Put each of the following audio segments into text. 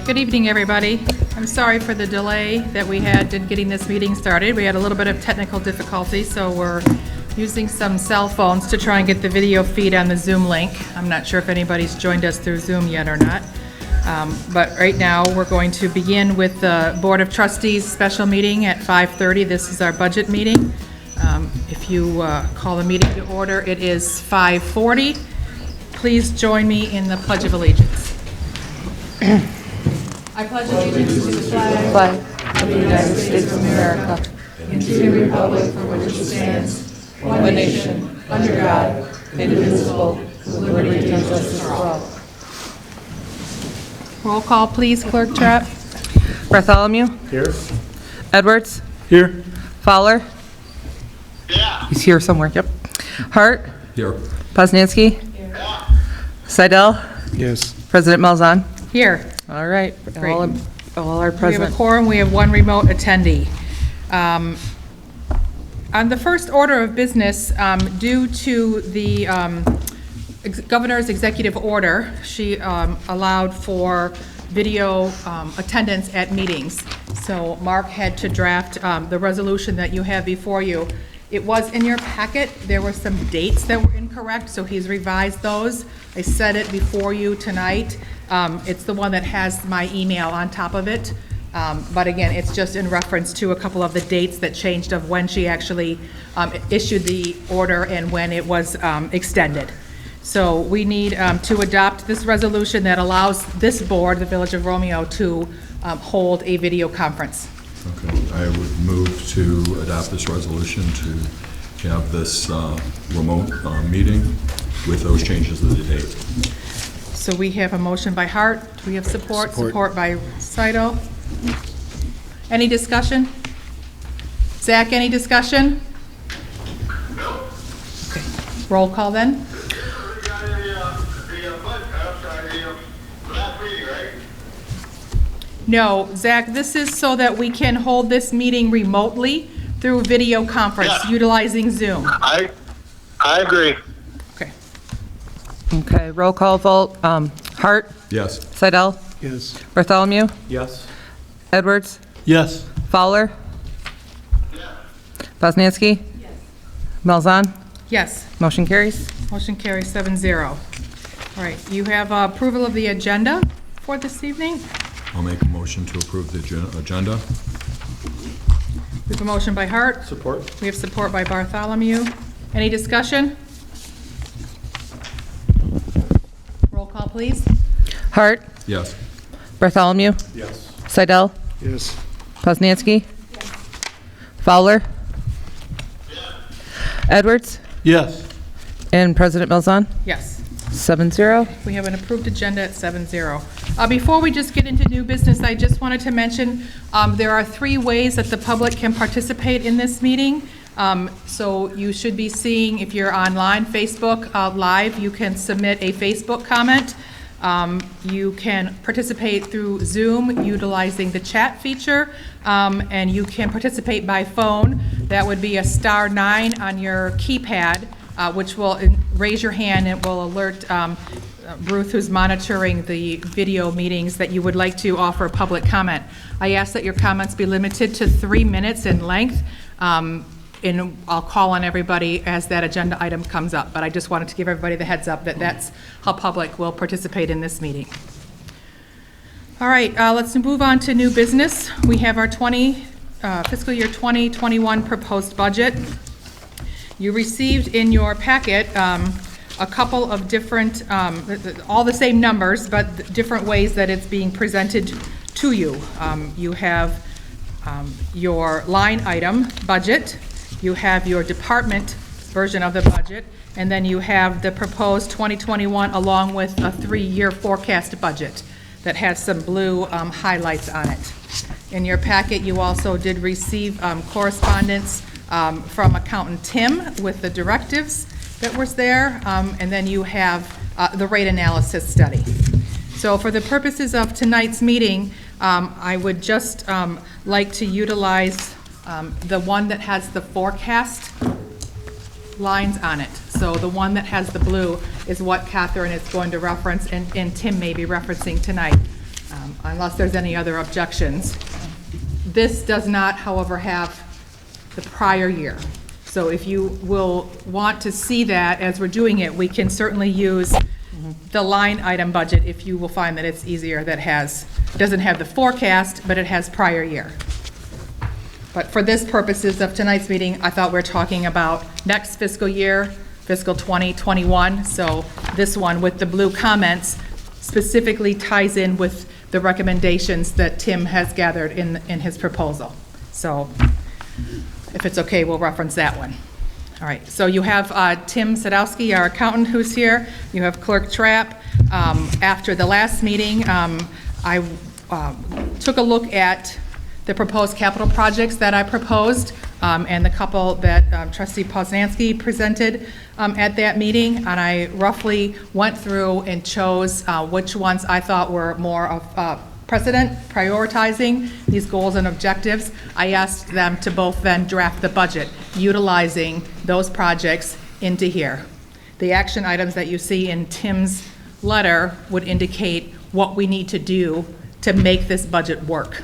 Good evening, everybody. I'm sorry for the delay that we had in getting this meeting started. We had a little bit of technical difficulty, so we're using some cell phones to try and get the video feed on the Zoom link. I'm not sure if anybody's joined us through Zoom yet or not. But right now, we're going to begin with the Board of Trustees special meeting at 5:30. This is our budget meeting. If you call the meeting to order, it is 5:40. Please join me in the Pledge of Allegiance. I pledge allegiance to the flag of the United States of America and to the republic for which it stands, one nation, under God, indivisible, with liberty and justice for all. Roll call, please, Clerk Trapp. Bartholomew? Here. Edwards? Here. Fowler? Yeah. He's here somewhere, yep. Hart? Here. Poznansky? Yeah. Seidel? Yes. President Malzahn? Here. All right, Great. all are We have present. a quorum, we have one remote attendee. On the first order of business, due to the governor's executive order, she allowed for video attendance at meetings. So Mark had to draft the resolution that you have before you. It was in your packet. There were some dates that were incorrect, so he's revised those. I said it before you tonight. It's the one that has my email on top of it. But again, it's just in reference to a couple of the dates that changed of when she actually issued the order and when it was extended. So we need to adopt this resolution that allows this board, the Village of Romeo, to hold a video conference. Okay, I would move to adopt this resolution to have this remote meeting with those changes of the date. So we have a motion by Hart. Do we have support? Support by Seidel. Any discussion? Zach, any discussion? Okay. Roll call then. No, Zach, this is so that we can hold this meeting remotely through video conference, utilizing Zoom. I agree. Okay. Okay, roll call vote. Hart? Yes. Seidel? Yes. Bartholomew? Yes. Edwards? Yes. Fowler? Poznansky? Yes. Malzahn? Yes. Motion carries. Motion carries 7-0. All right, you have approval of the agenda for this evening? I'll make a motion to approve the agenda. We have a motion by Hart. Support. We have support by Bartholomew. Any discussion? Roll call, please. Hart? Yes. Bartholomew? Yes. Seidel? Yes. Poznansky? Fowler? Edwards? Yes. And President Malzahn? Yes. 7-0. We have an approved agenda at 7-0. Before we just get into new business, I just wanted to mention there are 3 ways that the public can participate in this meeting. So you should be seeing, if you're online, Facebook Live, you can submit a Facebook comment. You can participate through Zoom utilizing the chat feature, and you can participate by phone. That would be a *9 on your keypad, which will raise your hand and will alert Ruth, who's monitoring the video meetings, that you would like to offer public comment. I ask that your comments be limited to 3 minutes in length, and I'll call on everybody as that agenda item comes up. But I just wanted to give everybody the heads up that that's how public will participate in this meeting. All right, let's move on to new business. We have our fiscal year 2021 proposed budget. You received in your packet a couple of different, all the same numbers, but different ways that it's being presented to you. You have your line item budget, you have your department version of the budget, and then you have the proposed 2021 along with a 3-year forecast budget that has some blue highlights on it. In your packet, you also did receive correspondence from Accountant Tim with the directives that was there, and then you have the rate analysis study. So for the purposes of tonight's meeting, I would just like to utilize the one that has the forecast lines on it. So the one that has the blue is what Catherine is going to reference, and Tim may be referencing tonight. unless there's any other objections. This does not, however, have the prior year. So if you will want to see that as we're doing it, we can certainly use the line item budget if you will find that it's easier, that doesn't have the forecast, but it has prior year. But for this purposes of tonight's meeting, I thought we were talking about next fiscal year, fiscal 2021. So this one with the blue comments specifically ties in with the recommendations that Tim has gathered in his proposal. So if it's okay, we'll reference that one. All right, so you have Tim Sadowski, our accountant, who's here. You have Clerk Trapp. After the last meeting, I took a look at the proposed capital projects that I proposed, and the couple that Trustee Poznanski presented at that meeting, and I roughly went through and chose which ones I thought were more of precedent, prioritizing these goals and objectives. I asked them to both then draft the budget, utilizing those projects into here. The action items that you see in Tim's letter would indicate what we need to do to make this budget work.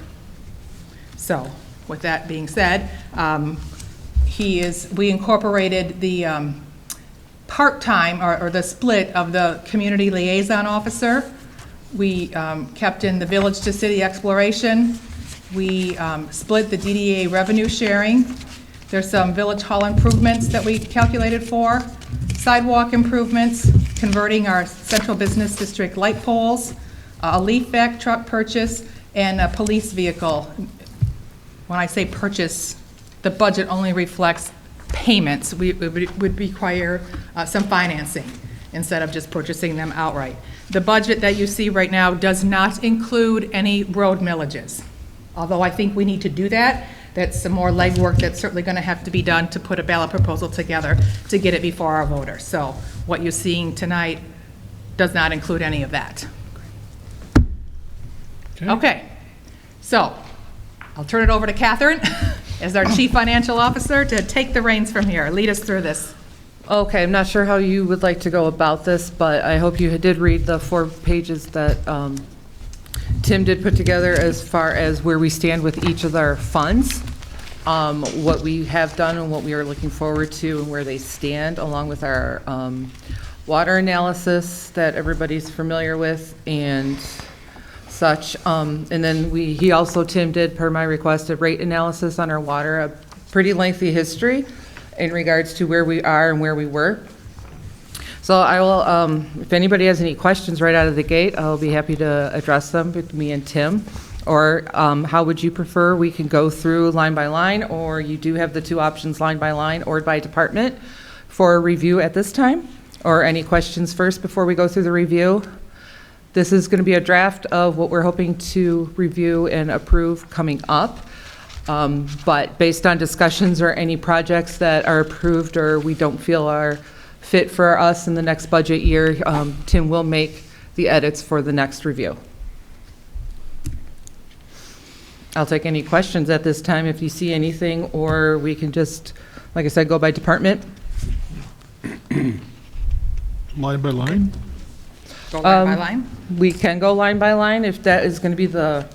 So, with that being said, we incorporated the part-time, or the split of the community liaison officer. We kept in the village to city exploration. We split the DDA revenue sharing. There's some village hall improvements that we calculated for, sidewalk improvements, converting our central business district light poles, a leaf vac truck purchase, and a police vehicle. When I say purchase, the budget only reflects payments. We would require some financing instead of just purchasing them outright. The budget that you see right now does not include any road millages, although I think we need to do that. That's some more legwork that's certainly going to have to be done to put a ballot proposal together to get it before our voters. So what you're seeing tonight does not include any of that. Okay, so I'll turn it over to Catherine as our Chief Financial Officer to take the reins from here. Lead us through this. Okay, I'm not sure how you would like to go about this, but I hope you did read the 4 pages that Tim did put together as far as where we stand with each of our funds, what we have done and what we are looking forward to and where they stand, along with our water analysis that everybody's familiar with and such. And then he also, Tim did, per my request, a rate analysis on our water, a pretty lengthy history in regards to where we are and where we were. So I will, if anybody has any questions right out of the gate, I'll be happy to address them with me and Tim. Or how would you prefer? We can go through line by line, or you do have the 2 options, line by line or by department, for review at this time. Or any questions first before we go through the review? This is going to be a draft of what we're hoping to review and approve coming up. But based on discussions or any projects that are approved or we don't feel are fit for us in the next budget year, Tim will make the edits for the next review. I'll take any questions at this time if you see anything, or we can just, like I said, go by department. Line by line? Go line by line? We can go line by line if that is going to be the,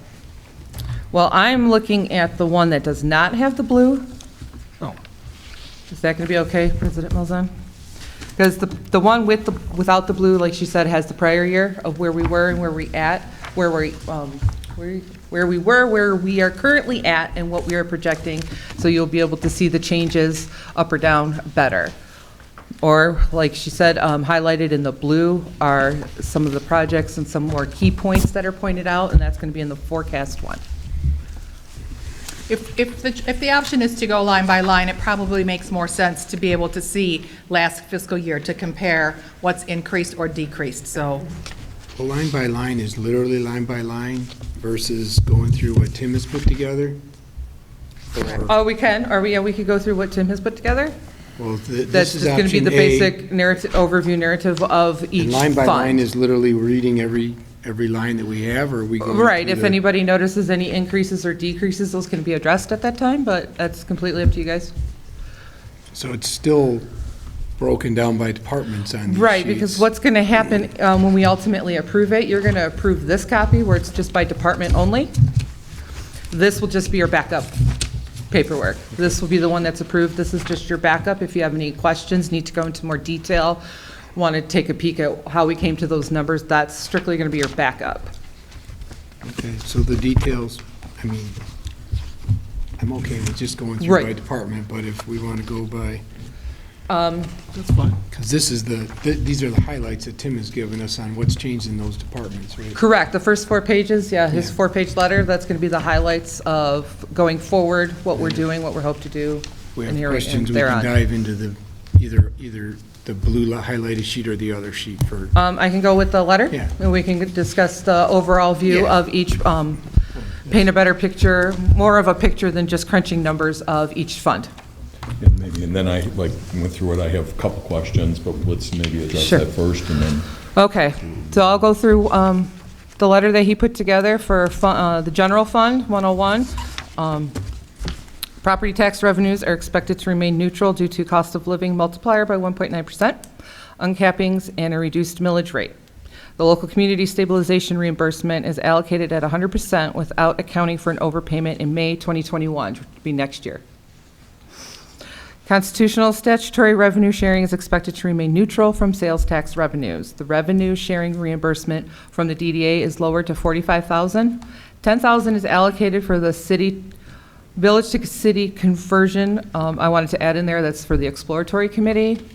well, I'm looking at the one that does not have the blue. Oh. Is that going to be okay, President Malzahn? Because the one without the blue, like she said, has the prior year of where we were and where we are currently at and what we are projecting, so you'll be able to see the changes up or down better. Or, like she said, highlighted in the blue are some of the projects and some more key points that are pointed out, and that's going to be in the forecast one. If the option is to go line by line, it probably makes more sense to be able to see last fiscal year to compare what's increased or decreased, so. Well, line by line is literally line by line versus going through what Tim has put together. Oh, we can, or we could go through what Tim has put together? Well, That's this just is going to be option the A. basic narrative, overview narrative of each And line by line fund. is literally reading every line that we have, or are we going Right, through if the- anybody notices any increases or decreases, those can be addressed at that time, but that's completely up to you guys. So it's still broken down by departments on these Right, because sheets. what's going to happen when we ultimately approve it, you're going to approve this copy where it's just by department only. This will just be your backup paperwork. This will be the one that's approved. This is just your backup. If you have any questions, need to go into more detail, want to take a peek at how we came to those numbers, that's strictly going to be your backup. Okay, so the details, I mean, I'm okay with just going through by Right. department, but if we want to go by, That's fine. because this is these are the highlights that Tim has given us on what's changed in those departments, right? Correct, the first 4 pages, yeah, his Yeah. 4-page letter, that's going to be the highlights of going forward, what we're doing, what we hope to do. If we and have here questions, and we can thereon. dive into the, either the blue highlighted sheet or the other sheet for, I can go with the letter? Yeah. And we can discuss the overall view Yeah. of each, paint a better picture, more of a picture than just crunching numbers of each fund. And then I, like, went through it, I have a couple questions, but let's maybe address Sure. that first, and then, Okay, so I'll go through the letter that he put together for the general fund, 101. Property tax revenues are expected to remain neutral due to cost of living multiplier by 1.9%, uncappings, and a reduced millage rate. The local community stabilization reimbursement is allocated at 100% without accounting for an overpayment in May 2021, which would be next year. Constitutional statutory revenue sharing is expected to remain neutral from sales tax revenues. The revenue sharing reimbursement from the DDA is lowered to $45,000. $10,000 is allocated for the village to city conversion. I wanted to add in there, that's for the exploratory committee.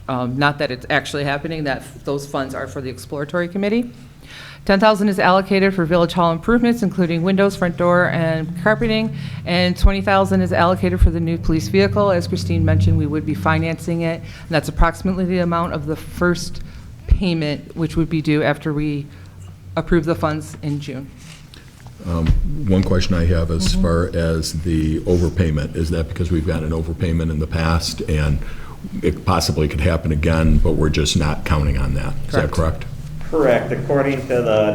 Not that it's actually happening, that those funds are for the exploratory committee. $10,000 is allocated for village hall improvements, including windows, front door, and carpeting, and $20,000 is allocated for the new police vehicle. As Christine mentioned, we would be financing it, and that's approximately the amount of the first payment, which would be due after we approve the funds in June. one question I have as far as the overpayment, is that because we've got an overpayment in the past, and it possibly could happen again, but we're just not counting on that? Is that correct? Correct. According to the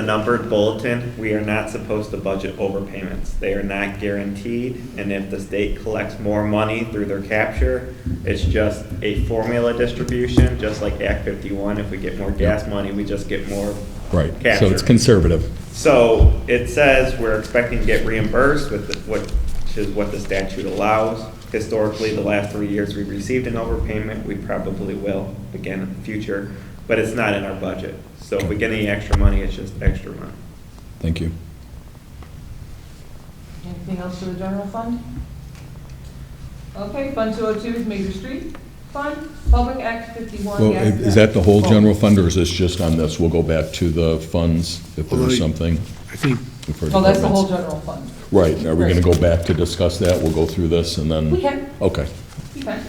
numbered bulletin, we are not supposed to budget overpayments. They are not guaranteed, and if the state collects more money through their capture, it's just a formula distribution, just like Act 51. If we get more gas money, we just get more Right, so capture. it's conservative. So it says we're expecting to get reimbursed with which is what the statute allows. Historically, the last 3 years we've received an overpayment. We probably will again in the future, but it's not in our budget. So if we get any extra money, it's just extra money. Thank you. Anything else for the general fund? Okay, Fund 202 is Major Street Fund, Public Act 51. Well, gas is that the whole tax. general fund, or is this just on this? We'll go back to the funds if Well, there's something. I think, for Oh, that's the whole departments. general fund. Right, are we going to go back to discuss that? We'll go through this and then? We can. Okay. You can.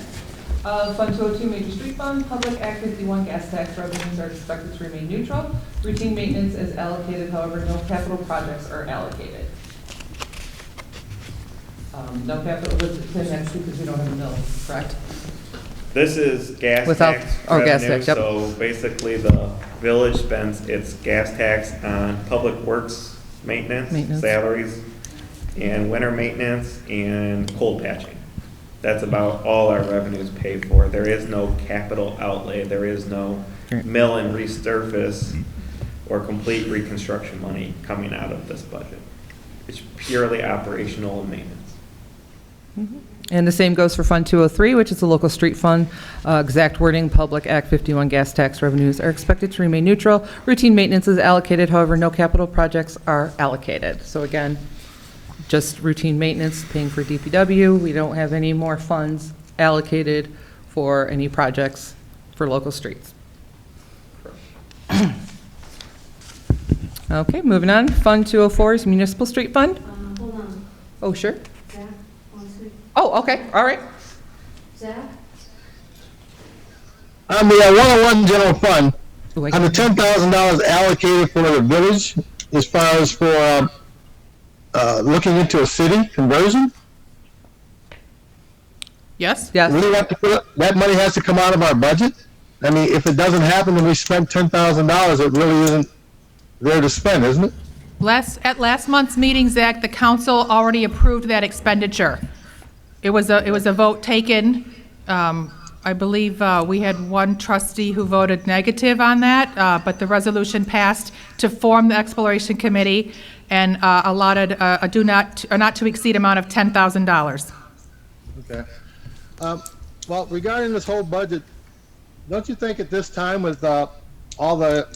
Fund 202 Major Street Fund, Public Act 51 gas tax revenues are expected to remain neutral. Routine maintenance is allocated, however, no capital projects are allocated. No capital, that's because we don't have a mill, correct? This is gas Without- tax oh, gas revenue, tax, yep. so basically the village spends its gas tax on public works maintenance, Maintenance. salaries, and winter maintenance, and cold patching. That's about all our revenues pay for. There is no capital outlay, there is no Right. mill and resurface or complete reconstruction money coming out of this budget. It's purely operational and maintenance. And the same goes for Fund 203, which is the local street fund. Exact wording, Public Act 51 gas tax revenues are expected to remain neutral. Routine maintenance is allocated, however, no capital projects are allocated. So again, just routine maintenance, paying for DPW. We don't have any more funds allocated for any projects for local streets. Okay, moving on. Fund 204 is Municipal Street Fund. Hold on, Oh, sure. Zach, one second. Oh, okay, all right. Zach? On the 101 general fund, Ooh, I on the got- $10,000 allocated for the village, as far as for looking into a city conversion, Yes? Yes. we have to put, that money has to come out of our budget? I mean, if it doesn't happen and we spent $10,000, it really isn't there to spend, isn't it? At last month's meeting, Zach, the council already approved that expenditure. It was a vote taken. I believe we had one trustee who voted negative on that, but the resolution passed to form the exploration committee and allotted a not to exceed amount of $10,000. Okay. Well, regarding this whole budget, don't you think at this time with all the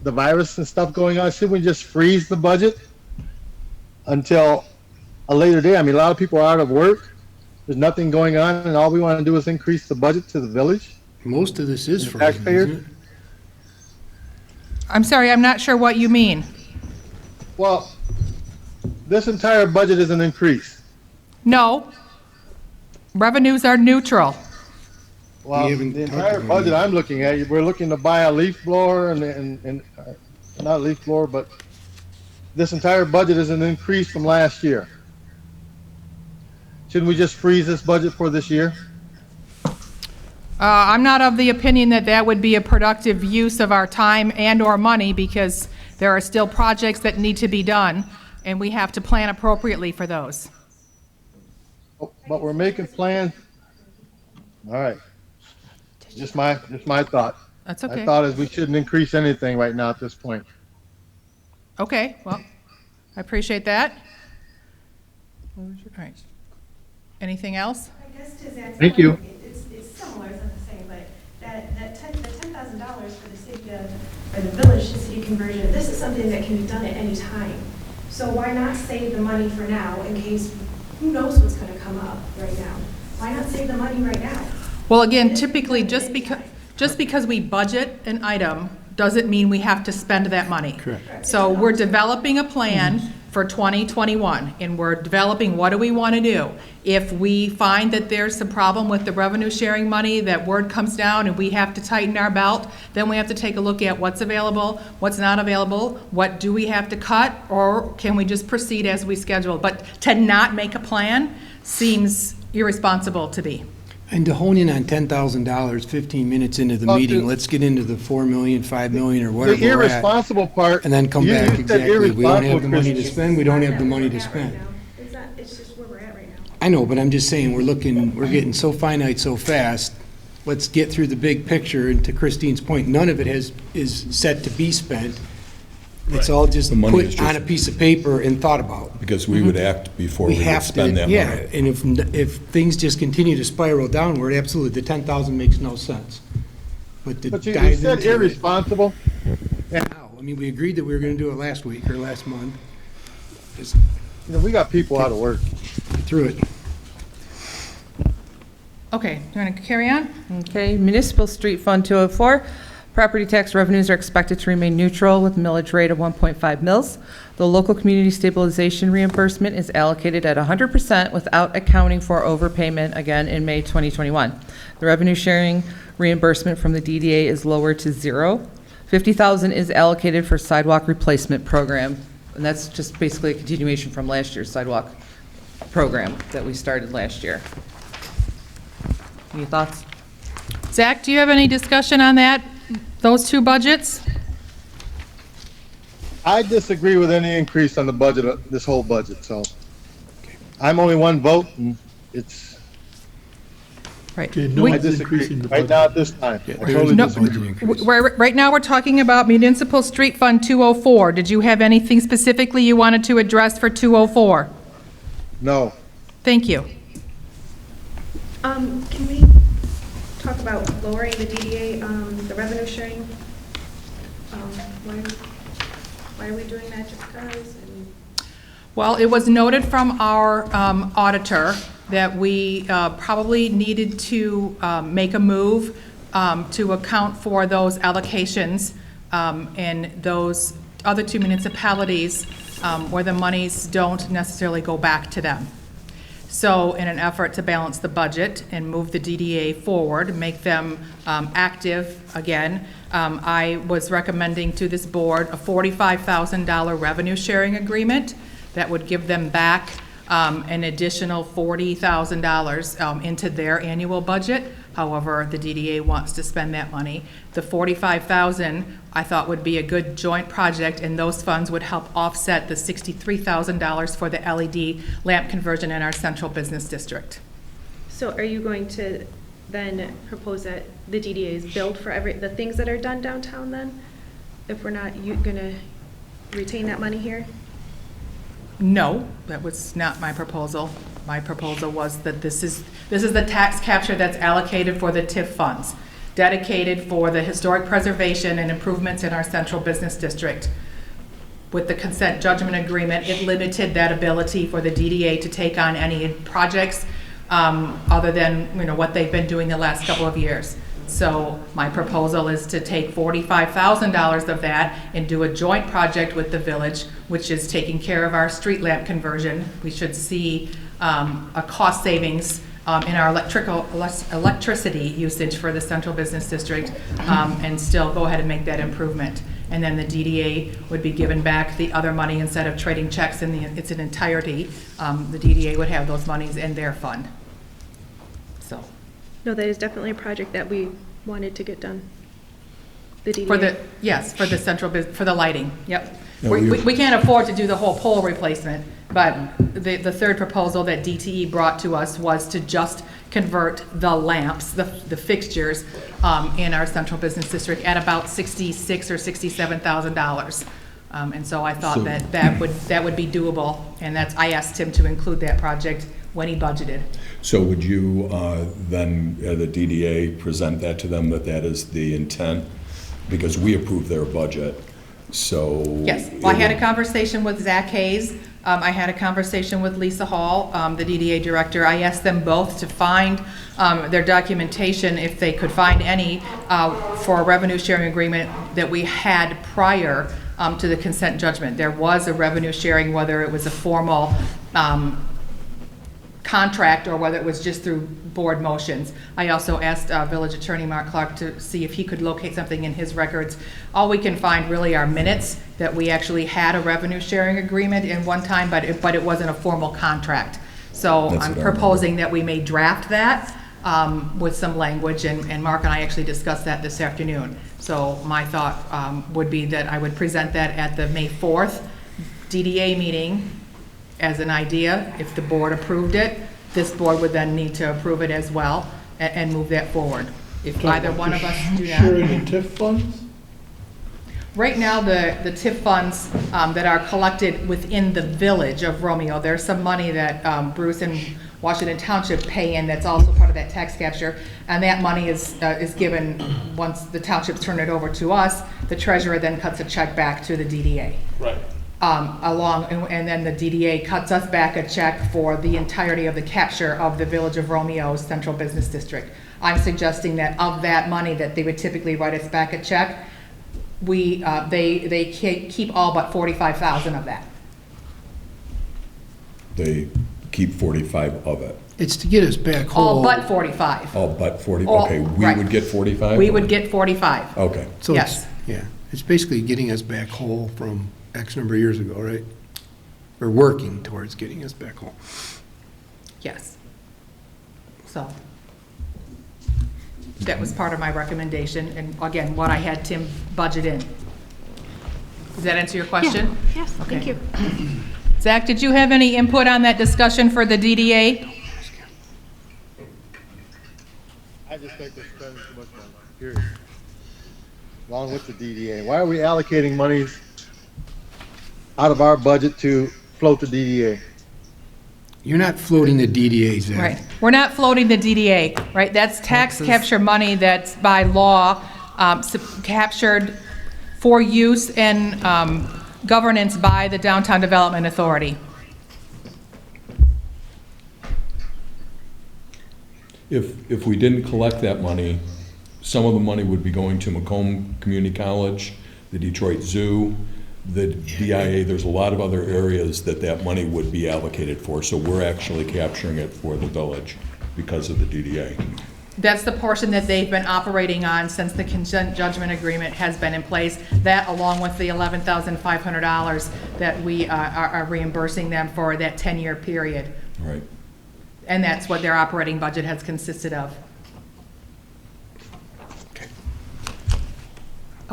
virus and stuff going on, shouldn't we just freeze the budget until a later day? I mean, a lot of people are out of work. There's nothing going on, and all we want to do is increase the budget to the village. Most of this is frozen, Taxpayers? isn't it? I'm sorry, I'm not sure what you mean. Well, this entire budget is an increase. No. Revenues are neutral. Well, haven't the talked entire about budget it. I'm looking at, we're looking to buy a leaf blower and not a leaf blower, but this entire budget is an increase from last year. Shouldn't we just freeze this budget for this year? I'm not of the opinion that that would be a productive use of our time and/or money because there are still projects that need to be done, and we have to plan appropriately for those. But we're making plans. All right. Just my thought. That's My okay. thought is we shouldn't increase anything right now at this point. Okay, well, I appreciate that. All right. Anything else? I guess to Zach's Thank point, you. It's similar, it's not the same, but the $10,000 for the city or the village to city conversion, this is something that can be done at any time. So why not save the money for now in case, who knows what's gonna come up right now? Why not save the money right now? Well, again, typically, just because we budget an item doesn't mean we have to spend that money. Correct. So we're developing a plan for 2021, and we're developing what do we want to do. If we find that there's some problem with the revenue sharing money, that word comes down and we have to tighten our belt, then we have to take a look at what's available, what's not available, what do we have to cut, or can we just proceed as we scheduled? But to not make a plan seems irresponsible to me. And to hone in on $10,000, 15 minutes into the Well, meeting, let's get into the 4 million, 5 million, or whatever The we're at. irresponsible part. And then come you back, said exactly. We don't have irresponsible, the money to Chris. spend, we don't have the money to Where we're at spend. right now. It's not, it's just where we're at right now. I know, but I'm just saying, we're getting so finite so fast. Let's get through the big picture, and to Christine's point, none of it is set to be spent. It's all just The money is put on just- a piece of paper and thought about. Because we would act before We we would have spend to, that yeah, money. and if things just continue to spiral downward, absolutely, the 10,000 makes no sense. But to But you dive said into it irresponsible. now, I mean, we agreed that we were gonna do it last week or last month. Just You know, we got people out of work. get through it. Okay, you want to carry on? Okay, Municipal Street Fund 204, property tax revenues are expected to remain neutral with millage rate of 1.5 mils. The local community stabilization reimbursement is allocated at 100% without accounting for overpayment again in May 2021. The revenue sharing reimbursement from the DDA is lowered to zero. $50,000 is allocated for sidewalk replacement program, and that's just basically a continuation from last year's sidewalk program that we started last year. Any thoughts? Zach, do you have any discussion on that, those two budgets? I disagree with any increase on the budget, this whole budget, so. I'm only one vote, and it's, Right. Okay, no We- I one's disagree. increasing the Right now, budget. at this time. I There totally is no disagree. budget increase. Right now, we're talking about Municipal Street Fund 204. Did you have anything specifically you wanted to address for 204? No. Thank you. Can we talk about lowering the DDA, the revenue sharing? Why are we doing that, just because? Well, it was noted from our auditor that we probably needed to make a move to account for those allocations in those other two municipalities where the monies don't necessarily go back to them. So in an effort to balance the budget and move the DDA forward, make them active again, I was recommending to this board a $45,000 revenue sharing agreement that would give them back an additional $40,000 into their annual budget However, the DDA wants to spend that money. The $45,000 I thought would be a good joint project, and those funds would help offset the $63,000 for the LED lamp conversion in our central business district. So are you going to then propose that the DDA is billed for the things that are done downtown then? If we're not, gonna retain that money here? No, that was not my proposal. My proposal was that this is the tax capture that's allocated for the TIF funds, dedicated for the historic preservation and improvements in our central business district. With the consent judgment agreement, it limited that ability for the DDA to take on any projects other than what they've been doing the last couple of years. So my proposal is to take $45,000 of that and do a joint project with the village, which is taking care of our street lamp conversion. We should see a cost savings in our electricity usage for the central business district, and still go ahead and make that improvement. And then the DDA would be given back the other money instead of trading checks in its entirety. The DDA would have those monies in their fund. So. No, that is definitely a project that we wanted to get done. The DDA. For the central for the lighting. Yep. No, We can't afford to do the whole pole replacement, but the third proposal that DTE brought to us was to just convert the lamps, the fixtures in our central business district at about $66,000 or $67,000. And so I thought that would be doable, and I asked him to include that project when he budgeted. So would you then, the DDA, present that to them, that is the intent? Because we approved their budget, so. Yes, well, I had a conversation with Zach Hayes. I had a conversation with Lisa Hall, the DDA director. I asked them both to find their documentation, if they could find any, for a revenue sharing agreement that we had prior to the consent judgment. There was a revenue sharing, whether it was a formal contract or whether it was just through board motions. I also asked Village Attorney Mark Clark to see if he could locate something in his records. All we can find really are minutes that we actually had a revenue sharing agreement in one time, but it wasn't a formal contract. So I'm proposing that we may draft that with some language, and Mark and I actually discussed that this afternoon. So my thought would be that I would present that at the May 4th DDA meeting as an idea. If the board approved it, this board would then need to approve it as well and move that forward. If either one of us do that. Sharing the TIF funds? Right now, the TIF funds that are collected within the village of Romeo, there's some money that Bruce and Washington Township pay in that's also part of that tax capture, and that money is given once the townships turn it over to us. The treasurer then cuts a check back to the DDA. Right. And then the DDA cuts us back a check for the entirety of the capture of the Village of Romeo's Central Business District. I'm suggesting that of that money that they would typically write us back a check, they keep all but $45,000 of that. They keep 45 of it. It's to get us back whole. All but 45. All but 40, All- okay, we right. would get 45? We would get 45. Okay. So it's- Yes. Yeah, it's basically getting us back whole from X number of years ago, right? We're working towards getting us back whole. Yes. So that was part of my recommendation, and again, what I had Tim budget in. Does that answer your question? Yes, thank Okay. you. Zach, did you have any input on that discussion for the DDA? I just think they're spending too much money, period. Along with the DDA. Why are we allocating monies out of our budget to float the DDA? You're not floating the DDA, Zach. Right. We're not floating the DDA, right? That's tax capture money that's by law captured for use and governance by the Downtown Development Authority. If we didn't collect that money, some of the money would be going to Macomb Community College, the Detroit Zoo, the DIA. There's a lot of other areas that money would be allocated for, so we're actually capturing it for the village because of the DDA. That's the portion that they've been operating on since the consent judgment agreement has been in place. That, along with the $11,500 that we are reimbursing them for that 10-year period. Right. And that's what their operating budget has consisted of.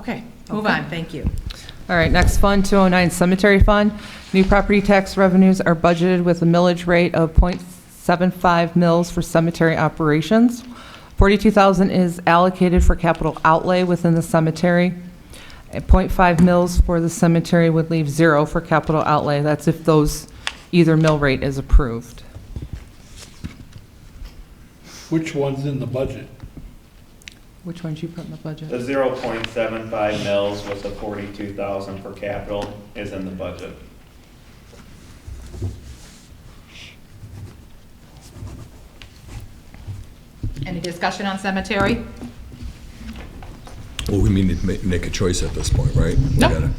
Okay, move on, thank you. All right, next fund, 209 Cemetery Fund. New property tax revenues are budgeted with a millage rate of .75 mils for cemetery operations. $42,000 is allocated for capital outlay within the cemetery. At .5 mils for the cemetery would leave 0 for capital outlay. That's if either mill rate is approved. Which one's in the budget? Which ones you put in the budget? The 0.75 mils with the 42,000 for capital is in the budget. Any discussion on cemetery? Well, we need to make a choice at this point, right? We No. gotta-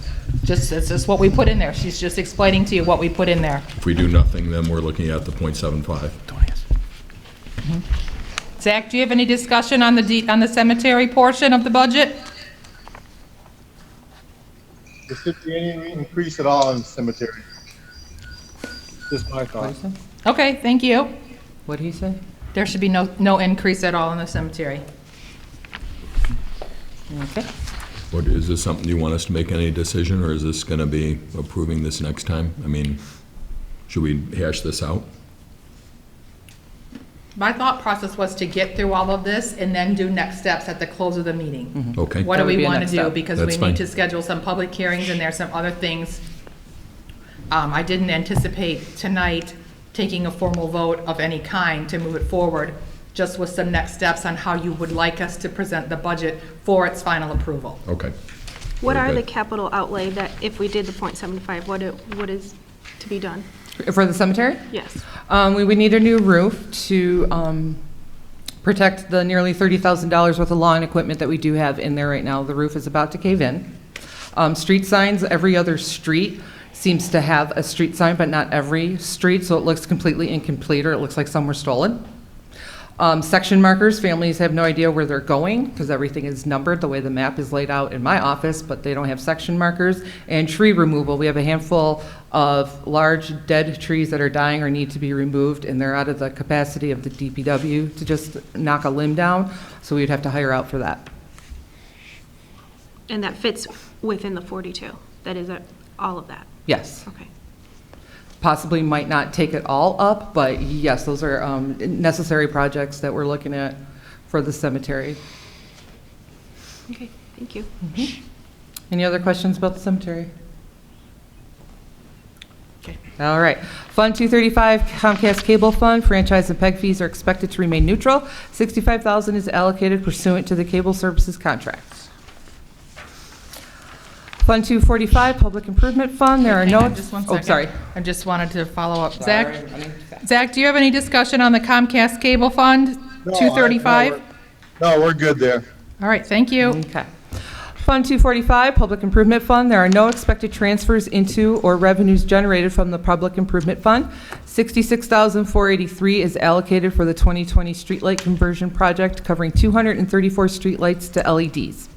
It's just what we put in there. She's just explaining to you what we put in there. If we do nothing, then we're looking at the .75. Zach, do you have any discussion on the cemetery portion of the budget? There should be any increase at all in cemetery. Just my thought. Okay, thank you. What'd he say? There should be no increase at all in the cemetery. Okay. What, is this something you want us to make any decision, or is this gonna be approving this next time? I mean, should we hash this out? My thought process was to get through all of this and then do next steps at the close of the meeting. Okay. What do That would we be a want to next do? step. Because That's we fine. need to schedule some public hearings and there's some other things. I didn't anticipate tonight taking a formal vote of any kind to move it forward, just with some next steps on how you would like us to present the budget for its final approval. Okay. What Very are the good. capital outlay that, if we did the .75, what is to be done? For the cemetery? Yes. We would need a new roof to protect the nearly $30,000 worth of lawn equipment that we do have in there right now. The roof is about to cave in. Street signs, every other street seems to have a street sign, but not every street, so it looks completely incomplete, or it looks like some were stolen. Section markers, families have no idea where they're going because everything is numbered the way the map is laid out in my office, but they don't have section markers. And tree removal, we have a handful of large dead trees that are dying or need to be removed, and they're out of the capacity of the DPW to just knock a limb down, so we'd have to hire out for that. And that fits within the 42? That is all of that? Yes. Okay. Possibly might not take it all up, but yes, those are necessary projects that we're looking at for the cemetery. Okay, thank you. Any other questions about the cemetery? Okay. All right. Fund 235, Comcast Cable Fund, franchise and PEG fees are expected to remain neutral. $65,000 is allocated pursuant to the cable services contracts. Fund 245, Public Improvement Fund, there are Hang no... on just one Oh, second. sorry. I just wanted to follow up. Zach, do you have any discussion on the Comcast Cable Fund, 235? No, we're good there. All right, thank you. Okay. Fund 245, Public Improvement Fund, there are no expected transfers into or revenues generated from the Public Improvement Fund. $66,483 is allocated for the 2020 streetlight conversion project covering 234 streetlights to LEDs.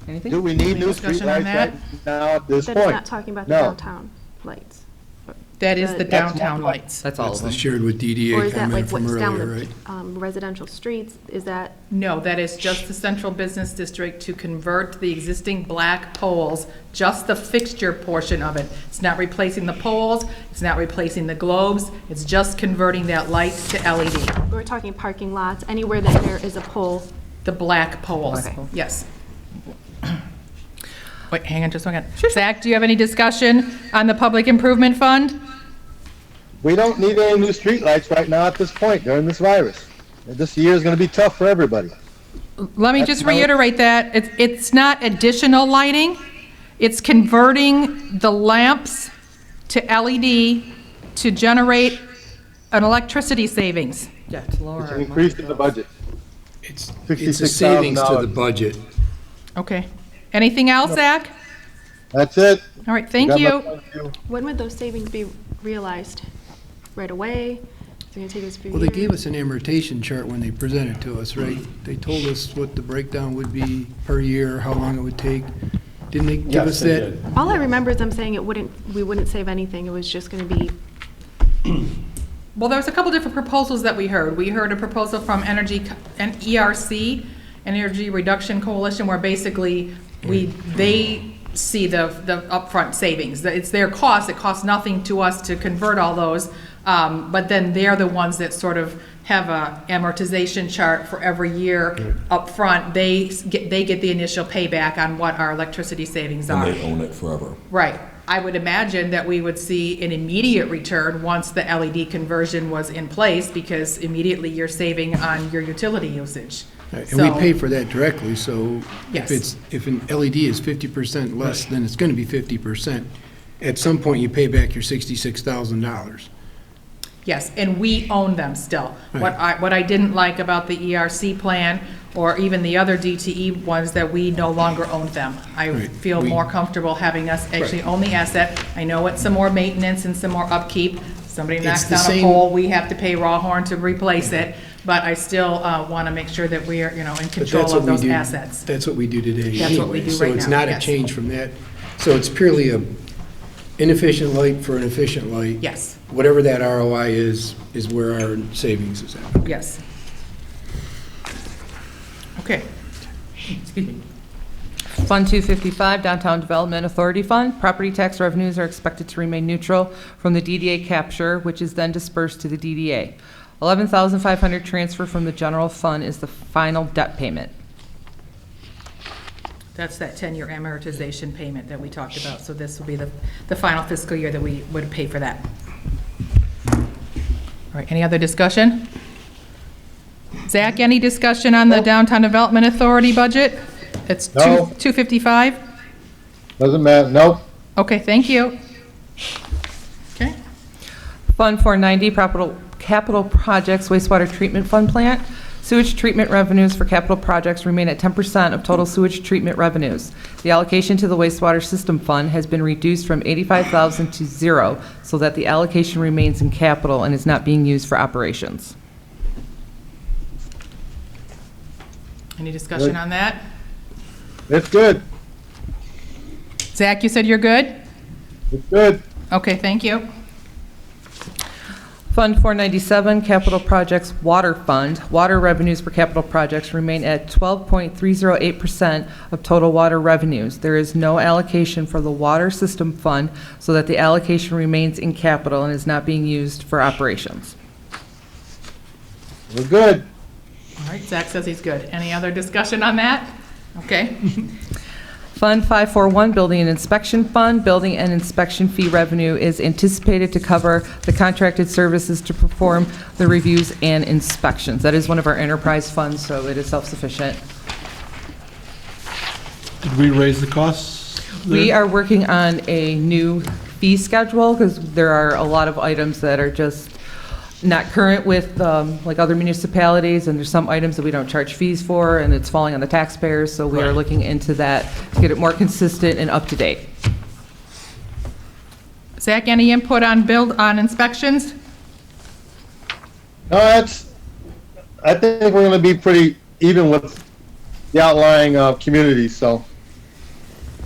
Anything? Do we need Any new discussion on streetlights that? right now at this That is point? not talking about the No. downtown lights. That is the That's downtown lights. That's all That's of the them. shared with Or DDA is that comment like from what's down earlier, the right? residential streets? Is that, No, that is just the central business district to convert the existing black poles, just the fixture portion of it. It's not replacing the poles, it's not replacing the globes, it's just converting that light to LED, we're talking parking lots, anywhere that there is a pole? the black poles. Okay. Yes. Wait, hang on just a second. Zach, do you have any discussion on the Public Improvement Fund? We don't need any new streetlights right now at this point during this virus. This year is going to be tough for everybody. Let me just reiterate that. It's not additional lighting. It's converting the lamps to LED to generate an electricity savings. Yeah, to lower It's our an increase in the budget. It's a savings to the budget. Okay. Anything else, Zach? That's it. All right, thank Got my you. point of view. When would those savings be realized? Right away? Is it going to take us a few Well, years? they gave us an amortization chart when they presented to us, right? They told us what the breakdown would be per year, how long it would take. Didn't they give us that? All I remember is them saying we wouldn't save anything. It was just going to be, Well, there was a couple different proposals that we heard. We heard a proposal from Energy and ERC Energy Reduction Coalition, where basically they see the upfront savings. It's their cost, it costs nothing to us to convert all those, but then they're the ones that sort of have a amortization chart for every year upfront. They get the initial payback on what our electricity savings are. And they own it forever. Right. I would imagine that we would see an immediate return once the LED conversion was in place, because immediately you're saving on your utility usage. And we So- pay for that directly, so Yes. if an LED is 50% less, then it's going to be 50%. At some point, you pay back your $66,000. Yes, and we own them still. Right. What I didn't like about the ERC plan, or even the other DTE ones, that we no longer owned them. I Right. feel more comfortable having us actually Right. own the asset. I know it's some more maintenance and some more upkeep. Somebody It's knocks the down a same- pole, we have to pay Rawhorn to replace it, but I still want to make sure that we are, in But control that's of what we those do. assets. That's what we do today That's what we anyway. do So right it's now, not a yes. change from that. So it's purely a inefficient light for an efficient light. Yes, Whatever that ROI is where our savings is at. yes. Okay. Excuse me. Fund 255, Downtown Development Authority Fund. Property tax revenues are expected to remain neutral from the DDA capture, which is then dispersed to the DDA. $11,500 transfer from the general fund is the final debt payment. That's that 10-year amortization payment that we talked about, so this will be the final fiscal year that we would pay for that. All right, any other discussion? Zach, any discussion on the Downtown Development Authority budget? It's No. 255? Doesn't matter, nope. Okay, thank you. Okay, Fund 490, capital projects, wastewater treatment fund plant. Sewage treatment revenues for capital projects remain at 10% of total sewage treatment revenues. The allocation to the wastewater system fund has been reduced from $85,000 to $0, so that the allocation remains in capital and is not being used for operations. any discussion on that? It's good, Zach, you said you're good? it's good. Okay, thank you. Fund 497, Capital Projects Water Fund. Water revenues for capital projects remain at 12.308% of total water revenues. There is no allocation for the water system fund, so that the allocation remains in capital and is not being used for operations. We're good. All right, Zach says he's good. Any other discussion on that? Okay. Fund 541, Building and Inspection Fund. Building and inspection fee revenue is anticipated to cover the contracted services to perform the reviews and inspections. That is one of our enterprise funds, so it is self-sufficient. Did we raise the costs? We are working on a new fee schedule, because there are a lot of items that are just not current with, like other municipalities, and there's some items that we don't charge fees for, and it's falling on the taxpayers, so we are Right. looking into that to get it more consistent and up to date. Zach, any input on inspections? No, I think we're gonna be pretty even with the outlying, communities, so.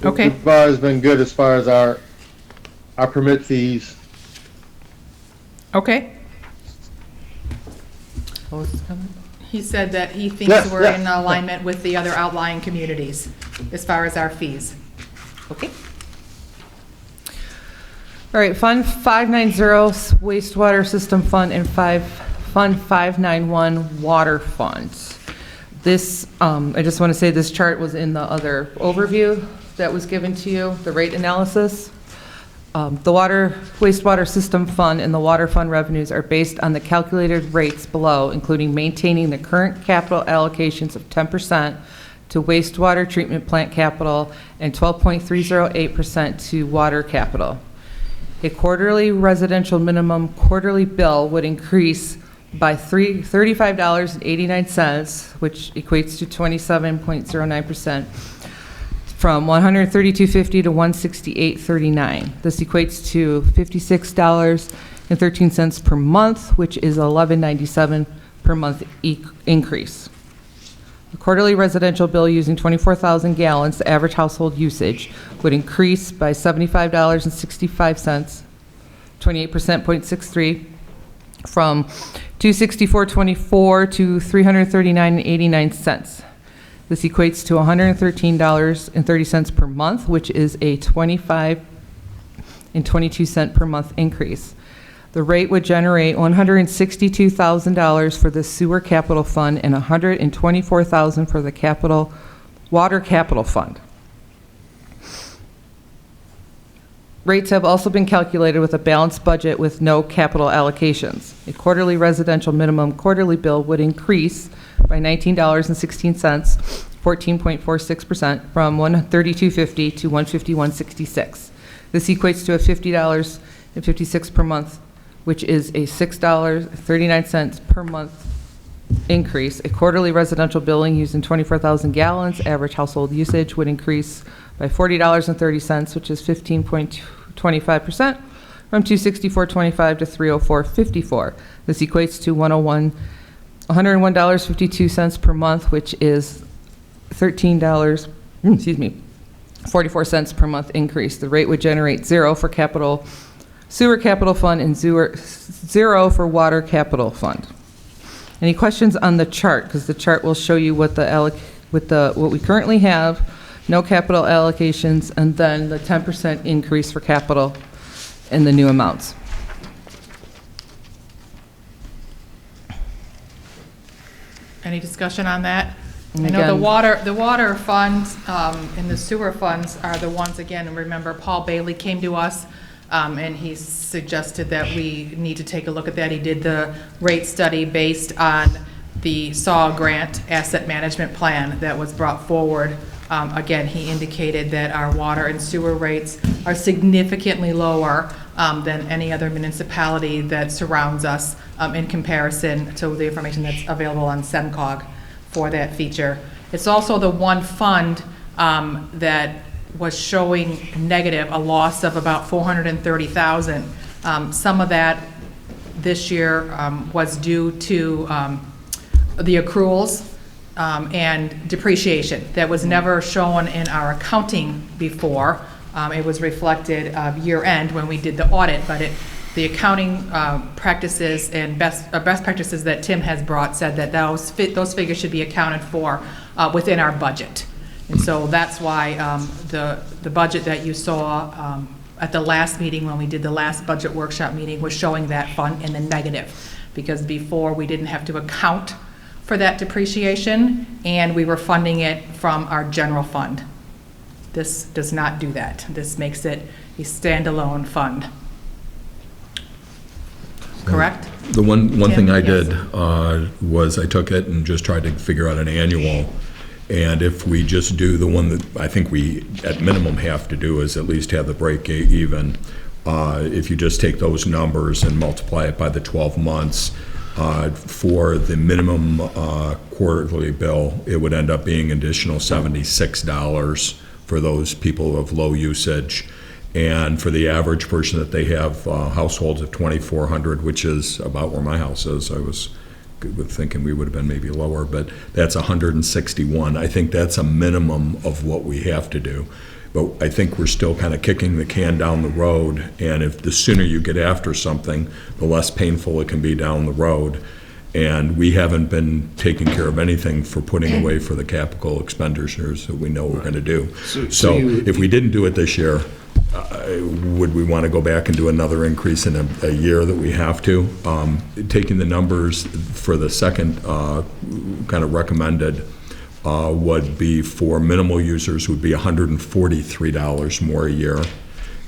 Okay. So far has been good as far as our permit fees. Okay. What was this comment? He said that he thinks Yes, we're yes. in alignment with the other outlying communities as far as our fees. Okay. All right, Fund 590 wastewater system fund and Fund 591 water funds. This, I just want to say this chart was in the other overview that was given to you, the rate analysis. The wastewater system fund and the water fund revenues are based on the calculated rates below, including maintaining the current capital allocations of 10% to wastewater treatment plant capital and 12.308% to water capital. A quarterly residential minimum quarterly bill would increase by $35.89, which equates to 27.09%, from $132.50 to $168.39. This equates to $56.13 per month, which is $11.97 per month increase. The quarterly residential bill using 24,000 gallons, the average household usage, would increase by $75.65, 28.63%, from $264.24 to $339.89. This equates to $113.30 per month, which is a 25.22 per month increase. The rate would generate $162,000 for the sewer capital fund and $124,000 for the water capital fund. Rates have also been calculated with a balanced budget with no capital allocations. A quarterly residential minimum quarterly bill would increase by $19.16, 14.46%, from $132.50 to $151.66. This equates to a $50.56 per month, which is a $6.39 per month increase. A quarterly residential billing using 24,000 gallons, average household usage would increase by $40.30, which is 15.25%, from $264.25 to $304.54. This equates to $101.52 per month, which is $44 per month increase. The rate would generate zero for sewer capital fund and zero for water capital fund. Any questions on the chart? Because the chart will show you what what we currently have, no capital allocations, and then the 10% increase for capital and the new amounts. Any discussion on that? And I know the again- water funds and the sewer funds are the ones, again, remember Paul Bailey came to us and he suggested that we need to take a look at that. He did the rate study based on the SAW grant asset management plan that was brought forward. Again, he indicated that our water and sewer rates are significantly lower than any other municipality that surrounds us in comparison to the information that's available on SEMCOG for that feature. It's also the one fund that was showing negative, a loss of about $430,000. Some of that this year was due to the accruals and depreciation that was never shown in our accounting before. It was reflected year end when we did the audit, but the accounting practices and best practices that Tim has brought said that those figures should be accounted for within our budget. And so that's why the budget that you saw at the last meeting when we did the last budget workshop meeting was showing that fund in the negative, because before we didn't have to account for that depreciation and we were funding it from our general fund. This does not do that. This makes it a standalone fund. Correct? The one thing I Yes. did was I took it and just tried to figure out an annual. And if we just do the one that I think we at minimum have to do is at least have the break even. If you just take those numbers and multiply it by the 12 months, for the minimum quarterly bill, it would end up being additional $76 for those people of low usage. And for the average person that they have households of 2,400, which is about where my house is. I was thinking we would have been maybe lower, but that's 161. I think that's a minimum of what we have to do. But I think we're still kind of kicking the can down the road, and if the sooner you get after something, the less painful it can be down the road. And we haven't been taking care of anything for putting away for the capital expenditures that we know we're going to do. So if we didn't do it this year, would we want to go back and do another increase in a year that we have to? Taking the numbers for the second kind of recommended would be for minimal users would be $143 more a year,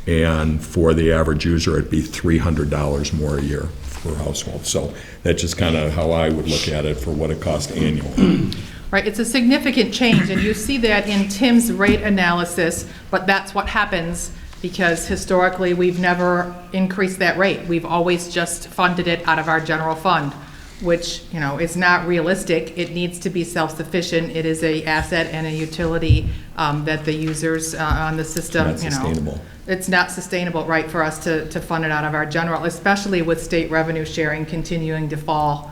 and for the average user it'd be $300 more a year per household. So that's just kind of how I would look at it for what it costs annually. Right, it's a significant change, and you see that in Tim's rate analysis, but that's what happens because historically we've never increased that rate. We've always just funded it out of our general fund, which, you know, is not realistic. It needs to be self-sufficient. It is a asset and a utility that the users on the system, It's not sustainable. It's not sustainable, right, for us to fund it out of our general, especially with state revenue sharing continuing to fall.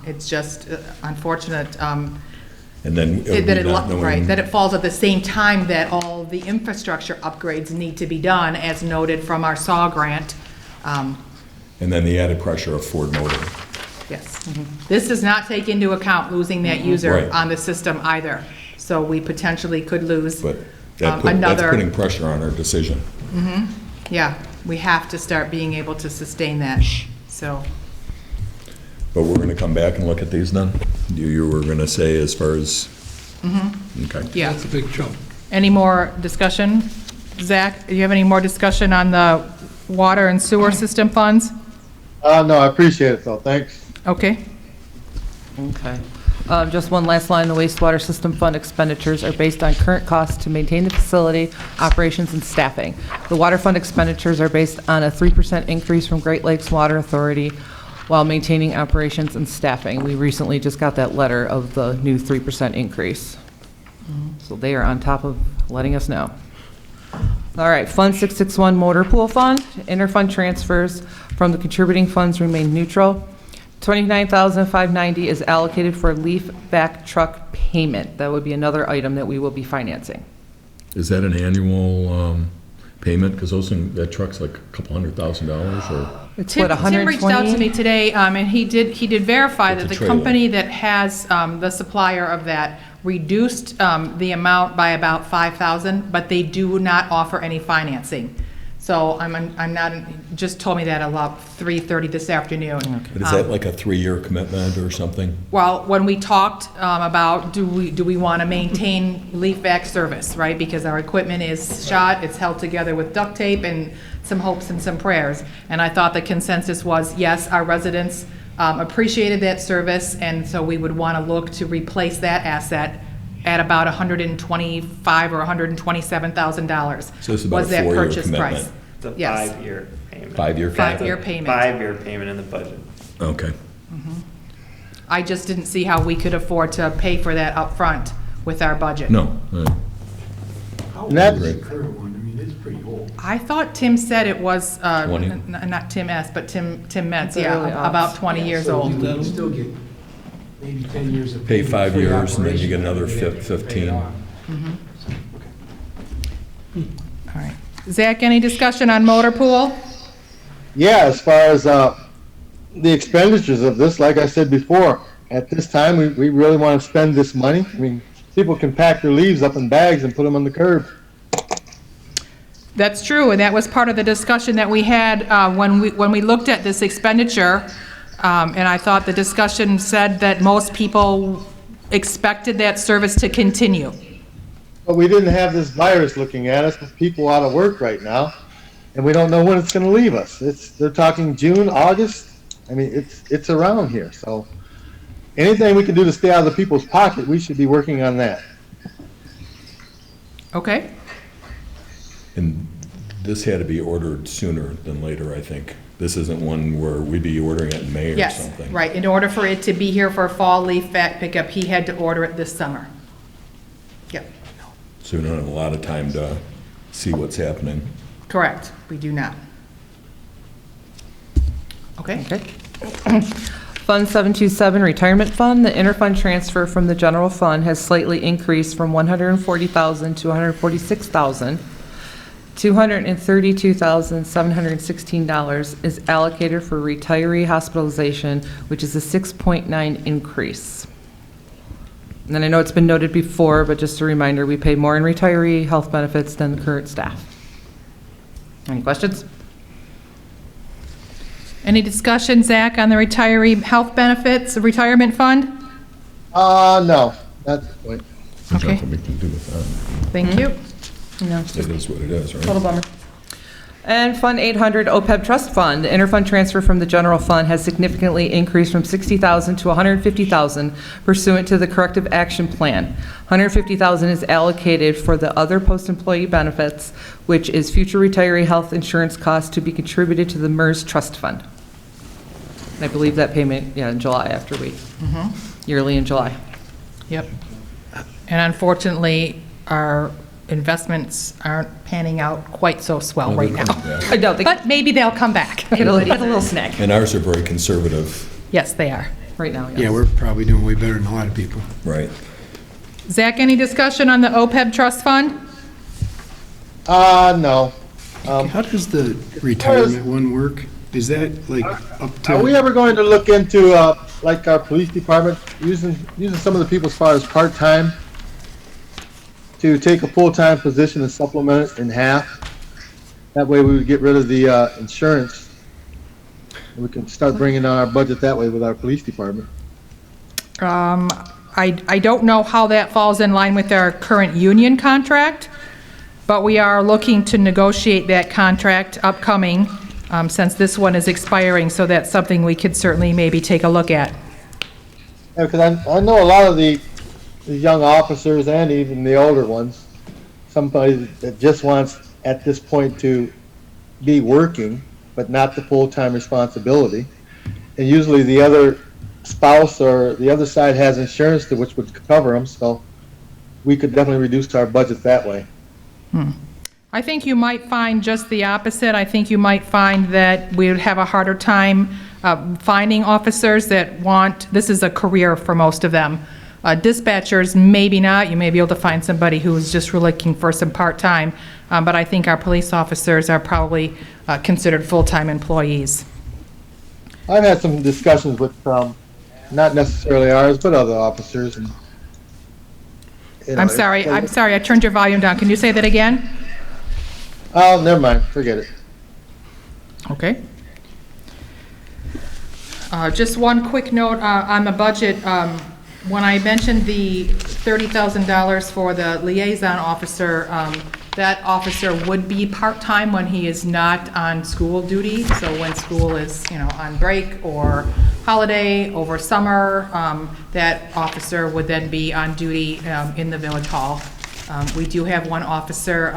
It's just unfortunate And then that it falls at the same time that all the infrastructure upgrades need to be done, as noted from our SAW grant. And then the added pressure of Ford Motor. Yes. This does not take into account losing that user Right. on the system either. So we potentially could lose But that's another. putting pressure on our decision. Yeah, we have to start being able to sustain that, so. But we're going to come back and look at these then? You were going to say as far as? Okay. Yeah. That's a big chunk. Any more discussion? Zach, do you have any more discussion on the water and sewer system funds? No, I appreciate it though, thanks. Okay. Okay. Just one last line, the wastewater system fund expenditures are based on current costs to maintain the facility, operations, and staffing. The water fund expenditures are based on a 3% increase from Great Lakes Water Authority while maintaining operations and staffing. We recently just got that letter of the new 3% increase. So they are on top of letting us know. All right, Fund 661 Motor Pool Fund, interfund transfers from the contributing funds remain neutral. $29,590 is allocated for leaf back truck payment. That would be another item that we will be financing. Is that an annual payment? Because that truck's like a couple $100,000 or? It's Tim what, reached out to 120? me today, and he did verify With that the the trailer. company that has the supplier of that reduced the amount by about $5,000, but they do not offer any financing. So I'm not, just told me that at about 3:30 this afternoon. But is that like a 3-year commitment or something? Well, when we talked about, do we want to maintain leaf vac service, right? Because our equipment is shot, it's held together with duct tape and some hopes and some prayers. And I thought the consensus was, yes, our residents appreciated that service, and so we would want to look to replace that asset at about $125,000 or $127,000. So it's about was a that 4-year purchase price. commitment. It's a Yes. 5-year payment. 5-year? 5-year payment. 5-year payment in the budget. Okay. I just didn't see how we could afford to pay for that up front with our budget. No. How And that's- old is the current one? I mean, it's pretty old. I thought Tim said it was, 20? not Tim S., but Tim Metz, The early yeah, odds. about 20 years So old. you would still get maybe 10 years of. Pay 5 free years and then you get operation, another and then you have to pay it 15. off. All right. Zach, any discussion on motor pool? Yeah, as far as the expenditures of this, like I said before, at this time, we really want to spend this money. I mean, people can pack their leaves up in bags and put them on the curb. That's true, and that was part of the discussion that we had when we looked at this expenditure. And I thought the discussion said that most people expected that service to continue. But we didn't have this virus looking at us with people out of work right now, and we don't know when it's going to leave us. They're talking June, August. I mean, it's around here. So anything we can do to stay out of the people's pocket, we should be working on that. Okay? And this had to be ordered sooner than later, I think. This isn't one where we'd be ordering it in May or Yes, something. right. In order for it to be here for fall leaf vac pickup, he had to order it this summer. Yep, So we don't have a lot of time to see what's happening. correct. We do not. Okay? Okay. Fund 727 Retirement Fund, the interfund transfer from the general fund has slightly increased from $140,000 to $146,000. $232,716 is allocated for retiree hospitalization, which is a 6.9 increase. And then I know it's been noted before, but just a reminder, we pay more in retiree health benefits than the current staff. Any questions? Any discussion, Zach, on the retiree health benefits, retirement fund? No, that's the point. There's Okay. nothing we can do with that. Thank you. No. It is what it is, right? Total bummer. And Fund 800 OPEB Trust Fund, the interfund transfer from the general fund has significantly increased from $60,000 to $150,000 pursuant to the corrective action plan. $150,000 is allocated for the other post-employee benefits, which is future retiree health insurance costs to be contributed to the MERS Trust Fund. And I believe that payment, in July after we, yearly in July. Yep. And unfortunately, our investments aren't panning out quite so swell right now. I don't think, But maybe they'll come back. get a little snack And ours are very conservative, Yes, they are. right now, yes. Yeah, we're probably doing way better than a lot of people. right? Zach, any discussion on the OPEB trust fund? No. How does the retirement one work? Is that like up to? Are we ever going to look into, like our police department, using some of the people as far as part-time to take a full-time position and supplement it in half? That way we would get rid of the insurance. We can start bringing down our budget that way with our police department. I don't know how that falls in line with our current union contract, but we are looking to negotiate that contract upcoming, since this one is expiring, so that's something we could certainly maybe take a look at. Yeah, because I know a lot of the young officers and even the older ones, somebody that just wants at this point to be working, but not the full-time responsibility. And usually the other spouse or the other side has insurance to which would cover them, so we could definitely reduce our budget that way. I think you might find just the opposite. I think you might find that we would have a harder time finding officers that want, this is a career for most of them. Dispatchers, maybe not. You may be able to find somebody who is just looking for some part-time, but I think our police officers are probably considered full-time employees. I've had some discussions with, not necessarily ours, but other officers. And, you know, I'm sorry, I turned your volume down. Can you say that again? Oh, never mind, forget it. Okay. Just one quick note on the budget. When I mentioned the $30,000 for the liaison officer, that officer would be part-time when he is not on school duty. So when school is, on break or holiday, over summer, that officer would then be on duty in the village hall. We do have one officer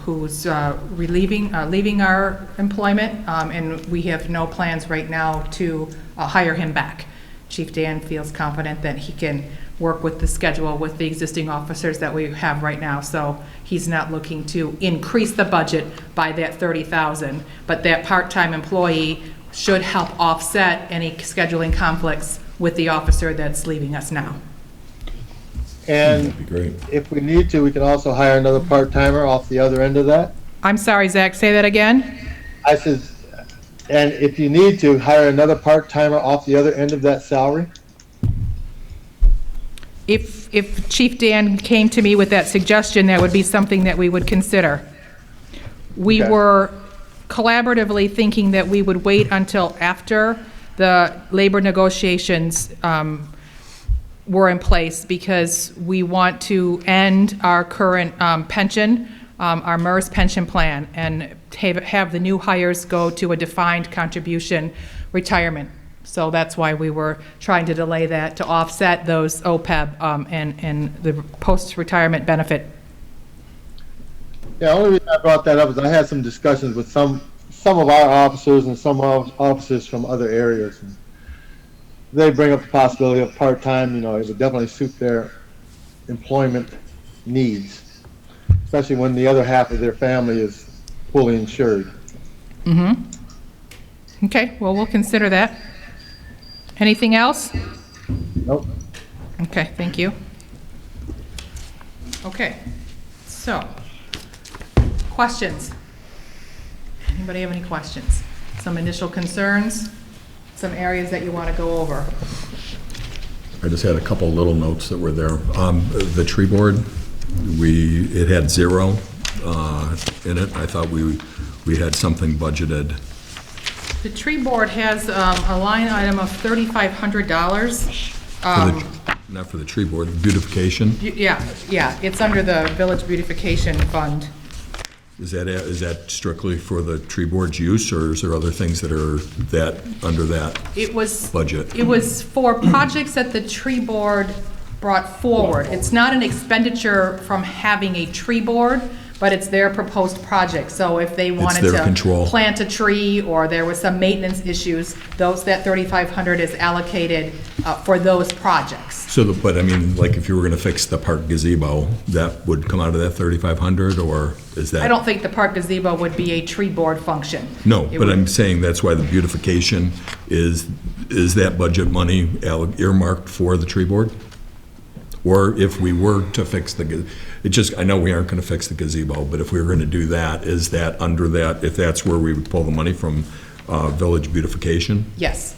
who's leaving our employment, and we have no plans right now to hire him back. Chief Dan feels confident that he can work with the schedule with the existing officers that we have right now, so he's not looking to increase the budget by that $30,000, but that part-time employee should help offset any scheduling conflicts with the officer that's leaving us now. And That'd be great. if we need to, we can also hire another part-timer off the other end of that. I'm sorry, Zach, say that again? I said, and if you need to, hire another part-timer off the other end of that salary? If Chief Dan came to me with that suggestion, that would be something that we would consider. We Okay. were collaboratively thinking that we would wait until after the labor negotiations were in place, because we want to end our current pension, our MERS pension plan, and have the new hires go to a defined contribution retirement. So that's why we were trying to delay that, to offset those OPEB and the post-retirement benefit. Yeah, the only reason I brought that up is I had some discussions with some of our officers and some officers from other areas. And they bring up the possibility of part-time, it would definitely suit their employment needs, especially when the other half of their family is fully insured. Okay, well, we'll consider that. Anything else? Nope. Okay, thank you. Okay, so, questions? Anybody have any questions? Some initial concerns? Some areas that you want to go over? I just had a couple little notes that were there. The tree board, it had 0 in it. I thought we had something budgeted. The tree board has a line item of $3,500. Not for the tree board, beautification. Yeah, it's under the Village Beautification Fund. Is that strictly for the tree board's use, or is there other things that are under that budget? It was for projects that the tree board brought forward. It's not an expenditure from having a tree board, but it's their proposed project. So if they wanted their to control. plant a tree, or there was some maintenance issues, that $3,500 is allocated for those projects. But I mean, like if you were going to fix the park gazebo, that would come out of that 3,500, or is that? I don't think the park gazebo would be a tree board function. No, It but would- I'm saying that's why the beautification is that budget money earmarked for the tree board? Or if we were to fix I know we aren't going to fix the gazebo, but if we were going to do that, is that under that, if that's where we would pull the money from village beautification? Yes,